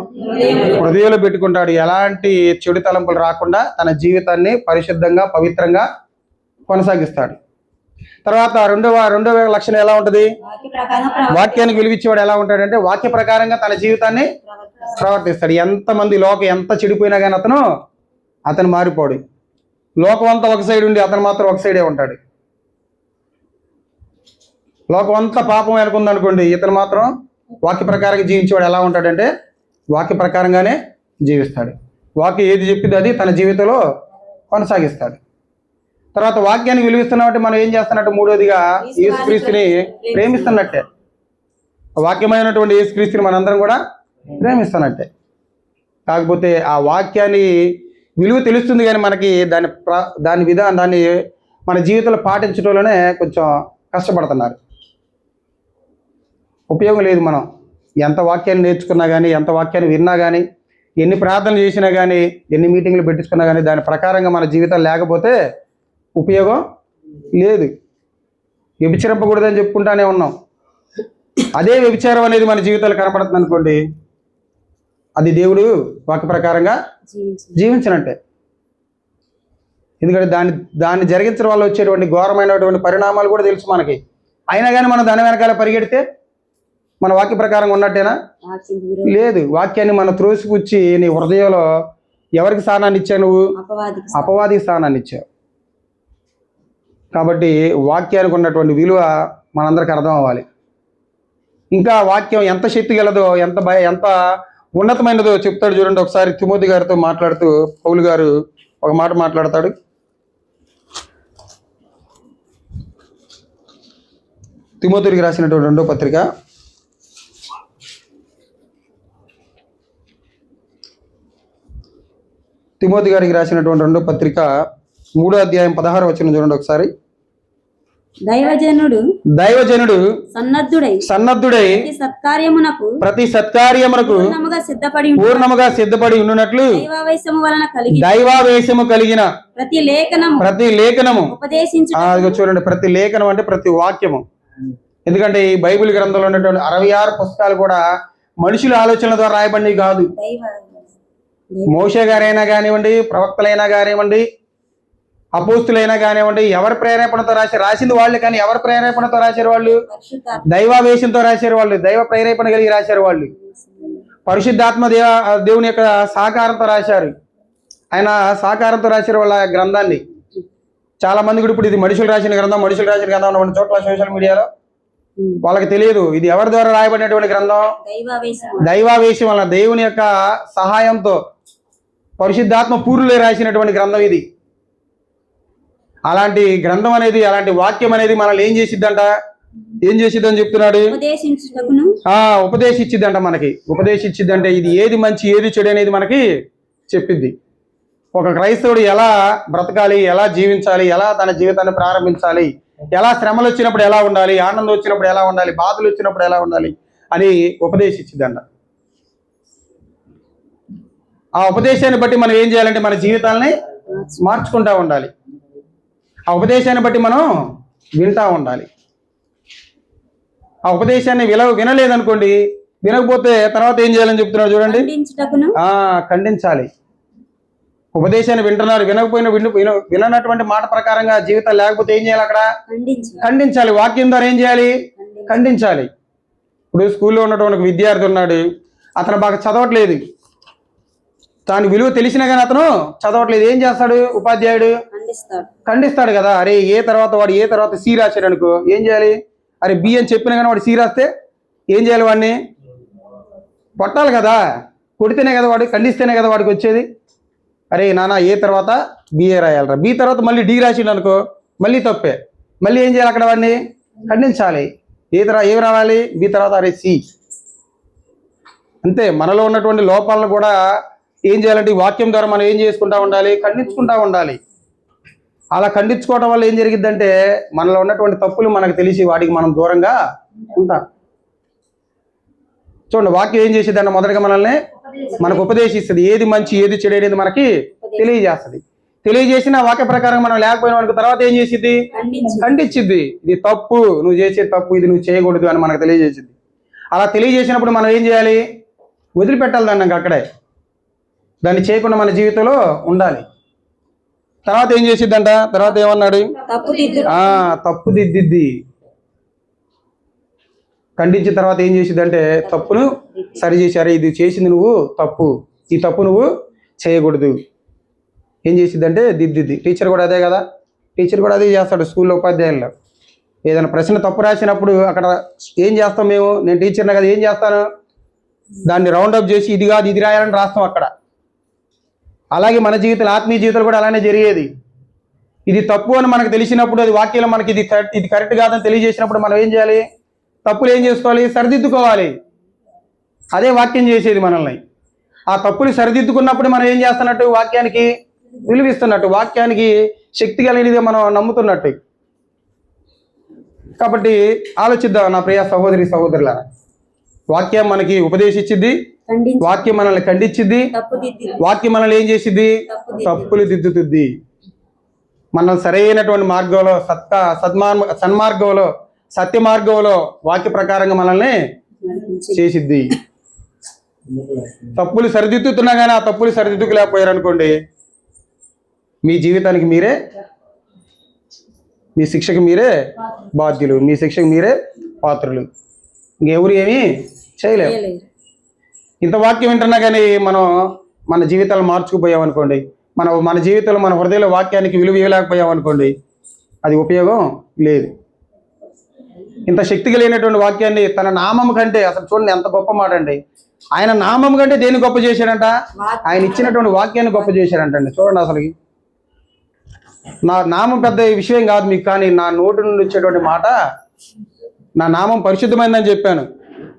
హృదయంలో పెట్టుకుంటాడు. ఎలాంటి చెడు తలంపులు రాకుండా తన జీవితాన్ని పరిశుద్ధంగా పవిత్రంగా కొనసాగిస్తాడు. తర్వాత రెండవ లక్షణం ఎలా ఉంటుంది? వాక్యానికి విలువిచ్చేవాడు ఎలా ఉంటాడంటే వాక్య ప్రకారంగా తన జీవితాన్ని ప్రవర్తిస్తాడు. ఎంతమంది లోకం ఎంత చెడిపోయినా కానీ అతను మారిపోడు. లోకం అంతా ఒక సైడ్ ఉండి అతను మాత్రం ఒక సైడే ఉంటాడు. లోకం అంతా పాపం అనుకుందనుకోండి, ఇతను మాత్రం వాక్య ప్రకారంగా జీవించేవాడు ఎలా ఉంటాడంటే వాక్య ప్రకారంగానే జీవిస్తాడు. వాక్యం ఏది చెప్పింది అది తన జీవితంలో కొనసాగిస్తాడు. తర్వాత వాక్యాన్ని విలువిస్తున్నామంటే మనం ఏం చేస్తున్నట్టు? మూడోదిగా యేసుక్రీస్తుని ప్రేమిస్తున్నట్టే. వాక్యమైనటువంటి యేసుక్రీస్తుని మనందరం కూడా ప్రేమిస్తున్నట్టే. కాకపోతే ఆ వాక్యాన్ని విలువ తెలుస్తుంది కానీ మనకి దాన్ని మన జీవితంలో పాటించడంలోనే కొంచెం కష్టపడుతున్నారు. ఉపయోగం లేదు. మనం ఎంత వాక్యాన్ని నేర్చుకున్నా కానీ, ఎంత వాక్యాన్ని విన్నా కానీ, ఎన్ని ప్రార్థనలు చేసినా కానీ, ఎన్ని మీటింగ్లు పెట్టించుకున్నా కానీ దాని ప్రకారంగా మన జీవితం లేకపోతే ఉపయోగం లేదు. వ్యభిచరింపకూడదని చెప్పుకుంటానే ఉన్నాం. అదే వ్యభిచారం అనేది మన జీవితాలు కనపడుతుంది అనుకోండి, అది దేవుడు వాక్య ప్రకారంగా జీవించినట్టే. ఎందుకంటే దాన్ని జరిగించడం వల్ల వచ్చేటువంటి ఘోరమైనటువంటి పరిణామాలు కూడా తెలుసు మనకి. అయినా కానీ మనం దాని వెనకాల పరిగెడితే మన వాక్య ప్రకారంగా ఉన్నట్టేనా? లేదు. వాక్యాన్ని మనం త్రోసిపుచ్చి నీ హృదయంలో ఎవరికి స్థానాన్ని ఇచ్చావు? నువ్వు అపవాదికి స్థానాన్ని ఇచ్చావు. కాబట్టి వాక్యానికి ఉన్నటువంటి విలువ మనందరికి అర్థం అవ్వాలి. ఇంకా వాక్యం ఎంత శక్తి గలదో, ఎంత ఉన్నతమైనదో చెప్తాడు చూడండి. ఒకసారి తిమోతి గారితో మాట్లాడుతూ పౌలు గారు ఒక మాట మాట్లాడతాడు. తిమోతికి రాసినటువంటి 2వ పత్రిక 2వ పత్రిక 3వ అధ్యాయం 16వ వచనం చూడండి ఒకసారి. దైవజనుడు సన్నద్ధుడై ప్రతి సత్కార్యమునకు పూర్ణముగా సిద్ధపడి ఉన్నట్లు దైవావేశము కలిగిన ప్రతి లేఖనము చూడండి. ప్రతి లేఖనం అంటే ప్రతి వాక్యము. ఎందుకంటే ఈ బైబిల్ గ్రంథంలో ఉన్నటువంటి 66 పుస్తకాలు కూడా మనుషుల ఆలోచనల ద్వారా రాయబడినవి కాదు. మోషే గారైనా కానివ్వండి, ప్రవక్తలైనా కానివ్వండి, అపోస్తులైనా కానివ్వండి, ఎవరి ప్రేరేపణతో రాసింది వాళ్ళు. కానీ ఎవరి ప్రేరేపణతో రాశారు వాళ్ళు? దైవావేశంతో రాశారు వాళ్ళు. దైవ ప్రేరేపణ కలిగి రాశారు వాళ్ళు. పరిశుద్ధాత్మ దేవుని యొక్క సహకారంతో రాశారు. ఆయన సహకారంతో రాశారు వాళ్ళ గ్రంథాన్ని. చాలా మంది కూడా ఇప్పుడు ఇది మనుషులు రాసిన గ్రంథం ఉన్న చోట్ల సోషల్ మీడియాలో వాళ్ళకి తెలియదు ఇది ఎవరి ద్వారా రాయబడినటువంటి గ్రంథం. దైవావేశం వల్ల దేవుని యొక్క సహాయంతో పరిశుద్ధాత్మ పూర్వులే రాసినటువంటి గ్రంథం ఇది. అలాంటి గ్రంథం అనేది, అలాంటి వాక్యం అనేది మనల్ని ఏం చేసిద్దని చెప్తున్నాడు? ఉపదేశించిద్దంట. మనకి ఉపదేశించిద్దంటే ఇది ఏది మంచి ఏది చెడు అనేది మనకి చెప్పిద్ది. ఒక క్రైస్తవుడు ఎలా బ్రతకాలి, ఎలా జీవించాలి, ఎలా తన జీవితాన్ని ప్రారంభించాలి, ఎలా శ్రమలు వచ్చినప్పుడు ఎలా ఉండాలి, ఆనందం వచ్చినప్పుడు ఎలా ఉండాలి, బాధలు వచ్చినప్పుడు ఎలా ఉండాలి అని ఉపదేశించిద్దంట. ఆ ఉపదేశాన్ని బట్టి మనం ఏం చేయాలంటే మన జీవితాలని మార్చుకుంటా ఉండాలి. ఆ ఉపదేశాన్ని బట్టి మనం వింటా ఉండాలి. ఆ ఉపదేశాన్ని వినలేదనుకోండి, వినకపోతే తర్వాత ఏం చేయాలని చెప్తున్నాడు చూడండి. ఖండించాలి. ఉపదేశాన్ని వింటున్నారు, విననటువంటి మాట ప్రకారంగా జీవితం లేకపోతే ఏం చేయాలి? అక్కడ ఖండించాలి. వాక్యం ద్వారా ఏం చేయాలి? ఖండించాలి. ఇప్పుడు స్కూల్లో ఉన్నటువంటి ఒక విద్యార్థి ఉన్నాడు, అతను బాగా చదవట్లేదు. దాని విలువ తెలిసినా కానీ అతను చదవట్లేదు. ఏం చేస్తాడు ఉపాధ్యాయుడు? ఖండిస్తాడు కదా. అరే వాడు ఏ తర్వాత సి రాశాడు అనుకో, ఏం చేయాలి? అరే బి అని చెప్పినా కానీ వాడు సి రాస్తే ఏం చేయాలి? వాడిని కొట్టాలి కదా. కొడితేనే కదా వాడు, ఖండిస్తేనే కదా వాడికి వచ్చేది. అరే నాన్న ఏ తర్వాత బిఏ రాయాలరా, బి తర్వాత మళ్ళీ డి రాసిండు అనుకో, మళ్ళీ తప్పే. మళ్ళీ ఏం చేయాలి? అక్కడ వాడిని ఖండించాలి. ఏమి రావాలి? బి తర్వాత అరే సి. అంతే. మనలో ఉన్నటువంటి లోపాలను కూడా ఏం చేయాలంటే ఈ వాక్యం ద్వారా మనం ఏం చేసుకుంటా ఉండాలి? ఖండించుకుంటా ఉండాలి. అలా ఖండించుకోవడం వల్ల ఏం జరిగిద్దంటే మనలో ఉన్నటువంటి తప్పులు మనకు తెలిసి వాటికి మనం దూరంగా ఉంటాం. చూడండి, వాక్యం ఏం చేసిద్దంటే మొదటగా మనకు ఉపదేశిస్తుంది. ఏది మంచి ఏది చెడు అనేది మనకి తెలియజేస్తుంది. తెలియజేసిన వాక్య ప్రకారం మనం లేకపోయిన వాడికి తర్వాత ఏం చేసిద్ది? ఖండించిద్ది. ఇది తప్పు, నువ్వు చేసే తప్పు, ఇది నువ్వు చేయకూడదు అని మనకు తెలియజేసింది. అలా తెలియజేసినప్పుడు మనం ఏం చేయాలి? వదిలిపెట్టాలి దాన్ని ఇంకా అక్కడే, దాన్ని చేయకుండా మన జీవితంలో ఉండాలి. తర్వాత ఏం చేసిద్దంట? తర్వాత ఏమన్నాడు? తప్పు దిద్దిద్ది. ఖండించిన తర్వాత ఏం చేసిద్దంటే తప్పును సరి చేశారు. ఇది చేసింది నువ్వు తప్పు, ఈ తప్పు నువ్వు చేయకూడదు. ఏం చేసిద్దంటే దిద్దిద్ది. టీచర్ కూడా అదే కదా, టీచర్ కూడా అదే చేస్తాడు స్కూల్లో. ఉపాధ్యాయుల్లో ఏదైనా ప్రశ్న తప్పు రాసినప్పుడు అక్కడ ఏం చేస్తాం మేము? నేను టీచర్ని కదా, ఏం చేస్తాను? దాన్ని రౌండప్ చేసి ఇది కాదు ఇది రాయాలని రాస్తాం అక్కడ. అలాగే మన జీవితాలు, ఆత్మీయ జీవితాలు కూడా అలానే జరిగేది. ఇది తప్పు అని మనకు తెలిసినప్పుడు, అది వాక్యంలో మనకి ఇది కరెక్ట్ కాదని తెలియజేసినప్పుడు మనం ఏం చేయాలి? తప్పులు ఏం చేసుకోవాలి? సరిదిద్దుకోవాలి. అదే వాక్యం చేసేది మనల్ని. ఆ తప్పులు సరిదిద్దుకున్నప్పుడు మనం ఏం చేస్తున్నట్టు? వాక్యానికి విలువిస్తున్నట్టు, వాక్యానికి శక్తి కలిగినది మనం నమ్ముతున్నట్టు. కాబట్టి ఆలోచిద్దాం నా ప్రియ సహోదరి సహోదరులారా. వాక్యం మనకి ఉపదేశించిద్ది, వాక్యం మనల్ని ఖండించిద్ది, వాక్యం మనల్ని ఏం చేసిద్ది? తప్పులు దిద్దుతుంది. మనల్ని సరైనటువంటి మార్గంలో, సన్మార్గంలో, సత్య మార్గంలో వాక్య ప్రకారంగా మనల్ని చేసిద్ది. తప్పులు సరిదిద్దుతున్నా కానీ ఆ తప్పులు సరిదిద్దుకోలేకపోయారు అనుకోండి, మీ జీవితానికి మీరే, మీ శిక్షకు మీరే బాధ్యులు, మీ శిక్షకు మీరే పాత్రులు. ఇంకెవరు ఏమీ చేయలేరు. ఇంత వాక్యం వింటున్నా కానీ మనం మన జీవితాలు మార్చుకుపోయామనుకోండి, మన జీవితంలో మన హృదయంలో వాక్యానికి విలువ ఇవ్వలేకపోయామనుకోండి, అది ఉపయోగం లేదు. ఇంత శక్తి కలిగినటువంటి వాక్యాన్ని తన నామం కంటే, అసలు చూడండి ఎంత గొప్ప మాట అండి, ఆయన నామం కంటే దేన్ని గొప్ప చేశాడంట? ఆయన ఇచ్చినటువంటి వాక్యాన్ని గొప్ప చేశాడంటండి. చూడండి, అసలు నా నామం పెద్ద విషయం కాదు మీకు, కానీ నా నోటి నుండి వచ్చేటువంటి మాట, నా నామం పరిశుద్ధమైందని చెప్పాను,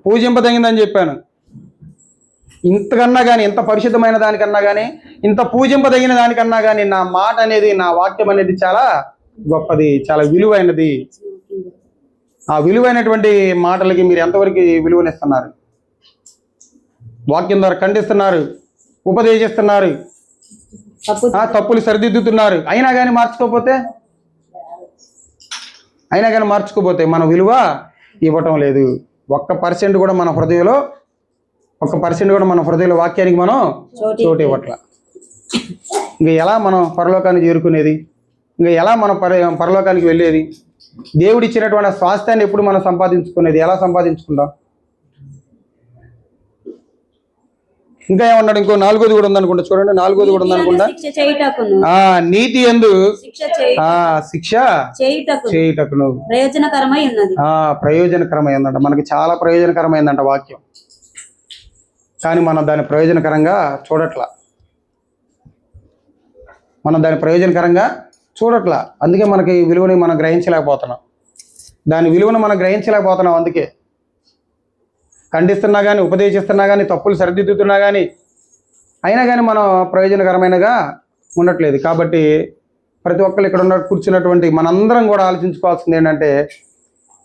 పూజింపదగిందని చెప్పాను. ఇంతకన్నా కానీ, ఇంత పరిశుద్ధమైన దానికన్నా కానీ, ఇంత పూజింపదగిన దానికన్నా కానీ నా మాట అనేది, నా వాక్యం అనేది చాలా గొప్పది, చాలా విలువైనది. ఆ విలువైనటువంటి మాటలకి మీరు ఎంతవరకు విలువనిస్తున్నారు? వాక్యం ద్వారా ఖండిస్తున్నారు, ఉపదేశిస్తున్నారు, తప్పులు సరిదిద్దుతున్నారు, అయినా కానీ మార్చుకోపోతే మన విలువ ఇవ్వటం లేదు. 1% కూడా మన హృదయంలో, 1% కూడా మన హృదయంలో వాక్యానికి మనం చోటు ఇవ్వట్ల. ఇంకా ఎలా మనం పరలోకాన్ని చేరుకునేది? ఇంకా ఎలా మనం పరలోకానికి వెళ్ళేది? దేవుడు ఇచ్చినటువంటి స్వాస్థ్యాన్ని ఎప్పుడు మనం సంపాదించుకునేది? ఎలా సంపాదించుకుంటాం? ఇంకా ఏమన్నాడు? ఇంకో 4వది కూడా ఉందనుకుంటా, చూడండి. 4వది కూడా ఉందనుకుంటా. నీతి యందు శిక్ష చేయుటకును ప్రయోజనకరమై ఉందంట. మనకి చాలా ప్రయోజనకరమైందంట వాక్యం, కానీ మనం దాన్ని ప్రయోజనకరంగా చూడట్లా. అందుకే మనకి విలువని మనం గ్రహించలేకపోతున్నాం. దాని విలువను మనం గ్రహించలేకపోతున్నాం. అందుకే ఖండిస్తున్నా కానీ, ఉపదేశిస్తున్నా కానీ, తప్పులు సరిదిద్దుతున్నా కానీ, అయినా కానీ మనం ప్రయోజనకరమైనగా ఉండట్లేదు. కాబట్టి ప్రతి ఒక్కరు ఇక్కడ కూర్చున్నటువంటి మనందరం కూడా ఆలోచించుకోవాల్సింది ఏంటంటే,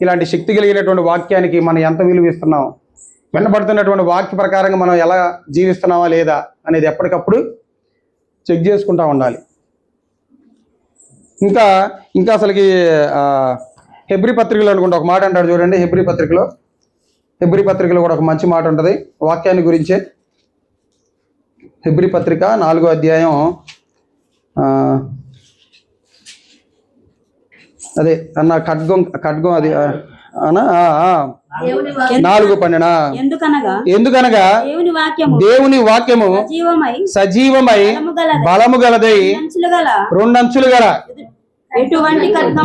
ఇలాంటి శక్తి కలిగినటువంటి వాక్యానికి మనం ఎంత విలువ ఇస్తున్నాం, వినబడుతున్నటువంటి వాక్య ప్రకారంగా మనం ఎలా జీవిస్తున్నామా లేదా అనేది ఎప్పటికప్పుడు చెక్ చేసుకుంటూ ఉండాలి. ఇంకా అసలుకి హెబ్రీ పత్రికలో అనుకుంటా ఒక మాట అంటాడు చూడండి. హెబ్రీ పత్రికలో కూడా ఒక మంచి మాట ఉంటుంది వాక్యాన్ని గురించే. హెబ్రీ పత్రిక 4వ అధ్యాయం, అదే అన్న ఖడ్గం అది అనా 4:12. ఎందుకనగా దేవుని వాక్యము సజీవమై బలము గలదై 2 అంచులు గల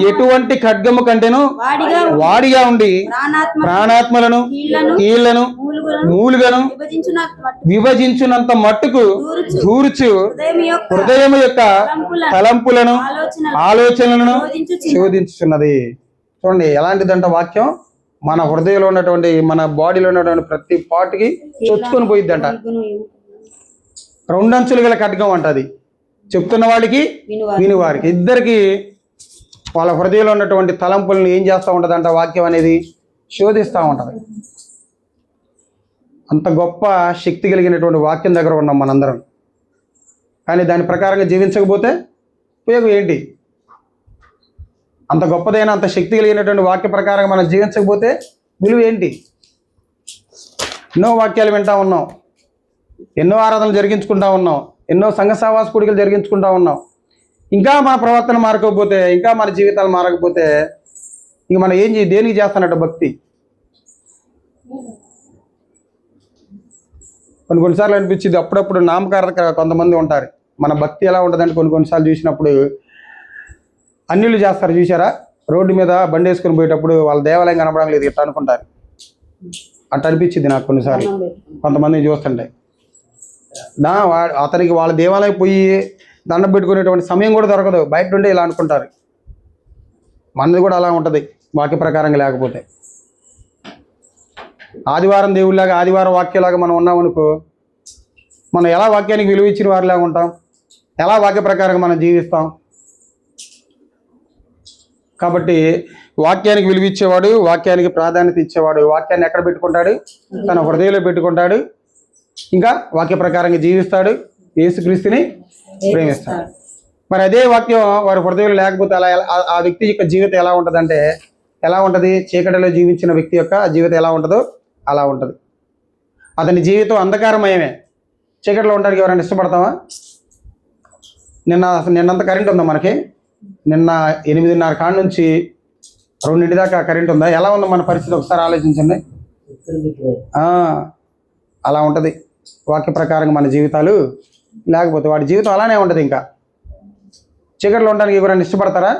ఎటువంటి ఖడ్గము కంటేను వాడిగా ఉండి ప్రాణాత్మలను, కీళ్లను, మూలుగను విభజించునంత మట్టుకు దూర్చు హృదయం యొక్క తలంపులను, ఆలోచనలను శోధించుచున్నది. చూడండి ఎలాంటిదంట వాక్యం. మన హృదయంలో ఉన్నటువంటి, మన బాడీలో ఉన్నటువంటి ప్రతి పార్ట్కి చొచ్చుకొని పోయిద్దంట. 2 అంచులు గల ఖడ్గం అంట అది. చెప్తున్న వాడికి, వినివారికి, ఇద్దరికి వాళ్ళ హృదయంలో ఉన్నటువంటి తలంపులను ఏం చేస్తూ ఉంటుందంట వాక్యం అనేది? శోధిస్తూ ఉంటుంది. అంత గొప్ప శక్తి కలిగినటువంటి వాక్యం దగ్గర ఉన్నాం మనందరం. కానీ దాని ప్రకారంగా జీవించకపోతే ఉపయోగం ఏంటి? అంత గొప్పదైన, అంత శక్తి కలిగినటువంటి వాక్య ప్రకారంగా మనం జీవించకపోతే విలువ ఏంటి? ఎన్నో వాక్యాలు వింటా ఉన్నాం, ఎన్నో ఆరాధనలు జరిగించుకుంటా ఉన్నాం, ఎన్నో సంఘ సహవాస కూడికలు జరిగించుకుంటా ఉన్నాం. ఇంకా మన ప్రవర్తన మారకపోతే, ఇంకా మన జీవితాలు మారకపోతే ఇంక మనం దేనికి చేస్తానట్టు భక్తి? కొన్నిసార్లు అనిపించింది, అప్పుడప్పుడు నామకార్థక కొంతమంది ఉంటారు. మన భక్తి ఎలా ఉంటుందంటే కొన్నిసార్లు చూసినప్పుడు అన్యులు చేస్తారు చూసారా, రోడ్డు మీద బండి వేసుకొని పోయేటప్పుడు వాళ్ళ దేవాలయం కనపడం లేదు ఇట్లా అనుకుంటారు. అట్లా అనిపించింది నాకు కొన్నిసార్లు కొంతమందిని చూస్తుంటే. అతనికి వాళ్ళ దేవాలయం పోయి దండం పెట్టుకునేటువంటి సమయం కూడా దొరకదు, బయట నుండి ఇలా అనుకుంటారు. మనది కూడా అలా ఉంటుంది వాక్య ప్రకారంగా లేకపోతే. ఆదివారం దేవుళ్ళలాగా, ఆదివారం వాక్యలాగా మనం ఉన్నామనుకో, మనం ఎలా వాక్యానికి విలువ ఇచ్చిన వారిలాగా ఉంటాం, ఎలా వాక్య ప్రకారంగా మనం జీవిస్తాం. కాబట్టి వాక్యానికి విలువ ఇచ్చేవాడు, వాక్యానికి ప్రాధాన్యత ఇచ్చేవాడు వాక్యాన్ని ఎక్కడ పెట్టుకుంటాడు? తన హృదయంలో పెట్టుకుంటాడు. ఇంకా వాక్య ప్రకారంగా జీవిస్తాడు, యేసుక్రీస్తుని ప్రేమిస్తాడు. మరి అదే వాక్యం వారి హృదయంలో లేకపోతే అలా ఆ వ్యక్తి యొక్క జీవితం ఎలా ఉంటుందంటే, ఎలా ఉంటుంది? చీకటిలో జీవించిన వ్యక్తి యొక్క జీవితం ఎలా ఉంటుందో అలా ఉంటుంది. అతని జీవితం అంధకారమయమే. చీకటిలో ఉండడానికి ఎవరైనా ఇష్టపడతామా? నిన్నంత కరెంట్ ఉందా మనకి? నిన్న 8:30 కాడ నుంచి 2 దాకా కరెంట్ ఉందా? ఎలా ఉందో మన పరిస్థితి ఒకసారి ఆలోచించండి. అలా ఉంటుంది వాక్య ప్రకారంగా మన జీవితాలు లేకపోతే. వాడి జీవితం అలానే ఉంటుంది. ఇంకా చీకటిలో ఉండడానికి ఎవరైనా ఇష్టపడతారా?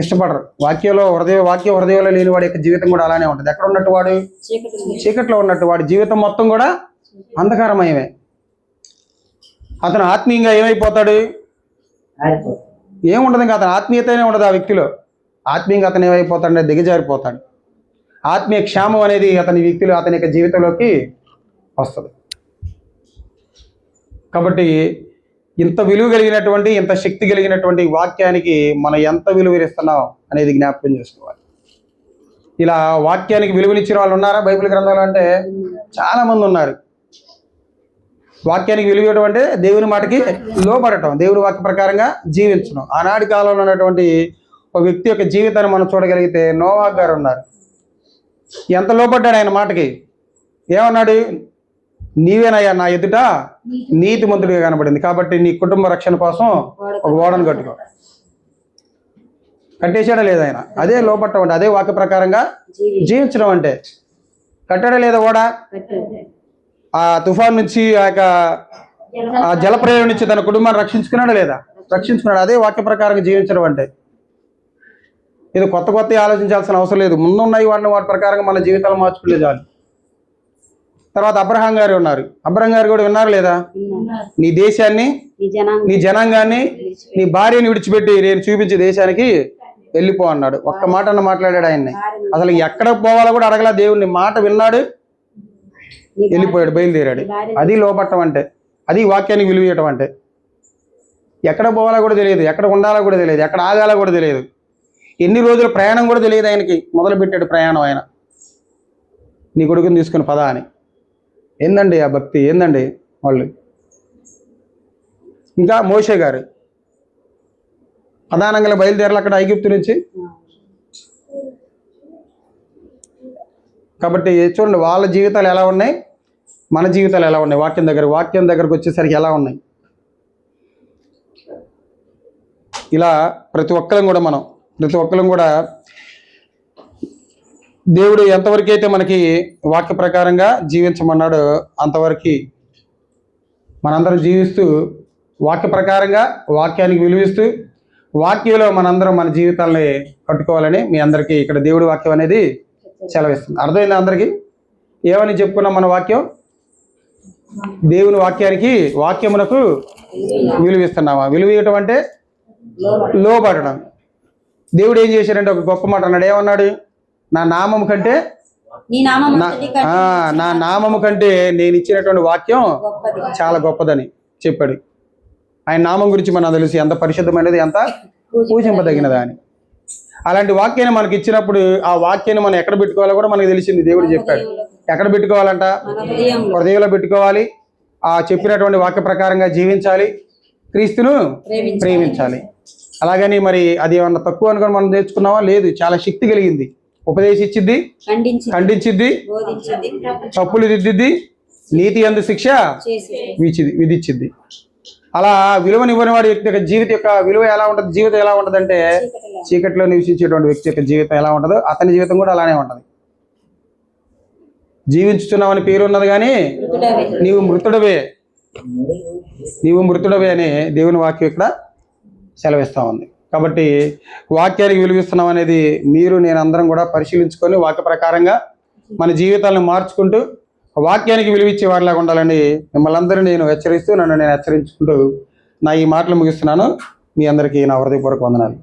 ఇష్టపడరు. వాక్యం హృదయంలో లేని వాడి యొక్క జీవితం కూడా అలానే ఉంటుంది. ఎక్కడ ఉన్నట్టు వాడు? చీకట్లో ఉన్నట్టు. వాడి జీవితం మొత్తం కూడా అంధకారమయమే. అతను ఆత్మీయంగా ఏమైపోతాడు? ఏముండదు. ఇంకా అతను ఆత్మీయతనే ఉండదు ఆ వ్యక్తిలో. ఆత్మీయంగా అతను ఏమైపోతాడంటే దిగజారిపోతాడు. ఆత్మీయ క్షేమం అనేది అతని వ్యక్తిలో, అతని యొక్క జీవితంలోకి వస్తుంది. కాబట్టి ఇంత విలువ కలిగినటువంటి, ఇంత శక్తి కలిగినటువంటి వాక్యానికి మనం ఎంత విలువ ఇస్తున్నాం అనేది జ్ఞాపకం చేసుకోవాలి. ఇలా వాక్యానికి విలువనిచ్చిన వాళ్ళు ఉన్నారా బైబిల్ గ్రంథాలు అంటే? చాలా మంది ఉన్నారు. వాక్యానికి విలువ ఇవ్వడం అంటే దేవుని మాటకి లోబడటం, దేవుని వాక్య ప్రకారంగా జీవించడం. ఆనాటి కాలంలో ఉన్నటువంటి ఒక వ్యక్తి యొక్క జీవితాన్ని మనం చూడగలిగితే నోవాహు గారు ఉన్నారు. ఎంత లోబడ్డాడు ఆయన మాటకి. ఏమన్నాడు? నీవేనయ్యా నా ఎదుట నీతిమంతుడిగా కనబడింది, కాబట్టి నీ కుటుంబ రక్షణ కోసం ఒక ఓడను కట్టుకో. కట్టేసాడా లేదా ఆయన? అదే లోపట్టం అంటే, అదే వాక్య ప్రకారంగా జీవించడం అంటే. కట్టాడా లేదా ఓడ? ఆ తుఫాన్ నుంచి, ఆ జలప్రయాణం నుంచి తన కుటుంబాన్ని రక్షించుకున్నాడా లేదా? రక్షించుకున్నాడు. అదే వాక్య ప్రకారంగా జీవించడం అంటే. ఇది కొత్త ఆలోచించాల్సిన అవసరం లేదు. ముందున్నాయి వాటి ప్రకారంగా మన జీవితాలు మార్చుకునే చాలు. తర్వాత అబ్రహాం గారు ఉన్నారు. అబ్రహాం గారు కూడా విన్నారు లేదా? నీ దేశాన్ని, నీ జనాంగాన్ని, నీ భార్యని విడిచిపెట్టి నేను చూపించే దేశానికి వెళ్ళిపో అన్నాడు. ఒక్క మాట అన్న మాట్లాడాడు ఆయన్ని. అసలు ఎక్కడ పోవాలో కూడా అడగలా దేవుణ్ణి. మాట విన్నాడు, వెళ్ళిపోయాడు, బయలుదేరాడు. అది లోపట్టం అంటే. అది వాక్యానికి విలువ ఇవ్వటం అంటే. ఎక్కడ పోవాలో కూడా తెలియదు, ఎక్కడ ఉండాలో కూడా తెలియదు, ఎక్కడ ఆగాలో కూడా తెలియదు, ఎన్ని రోజుల ప్రయాణం కూడా తెలియదు ఆయనకి. మొదలుపెట్టాడు ప్రయాణం ఆయన. నీ కొడుకుని తీసుకుని పదా అని. ఏందండి ఆ భక్తి? ఏందండి వాళ్ళు? ఇంకా మోషే గారు ప్రధానంగా బయలుదేరాలి అక్కడ ఐగుప్తు నుంచి. కాబట్టి చూడండి వాళ్ళ జీవితాలు ఎలా ఉన్నాయి, మన జీవితాలు ఎలా ఉన్నాయి. వాక్యం దగ్గరకు వచ్చేసరికి ఎలా ఉన్నాయి. ఇలా ప్రతి ఒక్కరం కూడా దేవుడు ఎంతవరకు అయితే మనకి వాక్య ప్రకారంగా జీవించమన్నాడో అంతవరకు మనందరం జీవిస్తూ, వాక్య ప్రకారంగా వాక్యానికి విలువిస్తూ, వాక్యంలో మనందరం మన జీవితాలని కట్టుకోవాలని మీ అందరికీ ఇక్కడ దేవుడి వాక్యం అనేది సెలవిస్తుంది. అర్థమైంది అందరికీ? ఏమని చెప్పుకున్నాం మన వాక్యం? దేవుని వాక్యమునకు విలువిస్తున్నామా? విలువ ఇవ్వటం అంటే లోబడడం. దేవుడు ఏం చేశాడంటే ఒక గొప్ప మాట అన్నాడు. ఏమన్నాడు? నా నామము కంటే నేను ఇచ్చినటువంటి వాక్యం చాలా గొప్పదని చెప్పాడు. ఆయన నామం గురించి మనకు తెలుసు ఎంత పరిశుద్ధమైనది, ఎంత పూజింపదగినదా అని. అలాంటి వాక్యాన్ని మనకి ఇచ్చినప్పుడు ఆ వాక్యాన్ని మనం ఎక్కడ పెట్టుకోవాలో కూడా మనకు తెలిసింది. దేవుడు చెప్పాడు. ఎక్కడ పెట్టుకోవాలంట? హృదయంలో పెట్టుకోవాలి. ఆ చెప్పినటువంటి వాక్య ప్రకారంగా జీవించాలి, క్రీస్తును ప్రేమించాలి. అలాగని మరి అది ఏమన్నా తక్కువ అనుకుని మనం నేర్చుకున్నావా? లేదు. చాలా శక్తి కలిగింది. ఉపదేశించిద్ది, ఖండించిద్ది, తప్పులు దిద్దిద్ది, నీతి యందు శిక్ష విధించిద్ది. అలా విలువనివ్వని వాడి వ్యక్తి యొక్క జీవితం యొక్క విలువ ఎలా ఉంటుంది, జీవితం ఎలా ఉంటుంది అంటే చీకటిలో నివసించేటువంటి వ్యక్తి యొక్క జీవితం ఎలా ఉంటుందో అతని జీవితం కూడా అలానే ఉంటుంది. జీవించుతున్నావని పేరు ఉన్నది కానీ నీవు మృతుడవే, అని దేవుని వాక్యం ఇక్కడ సెలవిస్తా ఉంది. కాబట్టి వాక్యానికి విలువిస్తున్నాం అనేది మీరు నేను అందరం కూడా పరిశీలించుకొని వాక్య ప్రకారంగా మన జీవితాలను మార్చుకుంటూ వాక్యానికి విలువిచ్చే వారిలాగా ఉండాలని మిమ్మల్ని అందరూ నేను హెచ్చరిస్తూ నన్ను నేను హెచ్చరించుకుంటూ నా ఈ మాటలు ముగిస్తున్నాను. మీ అందరికీ నా హృదయపూర్వక వందనాలు.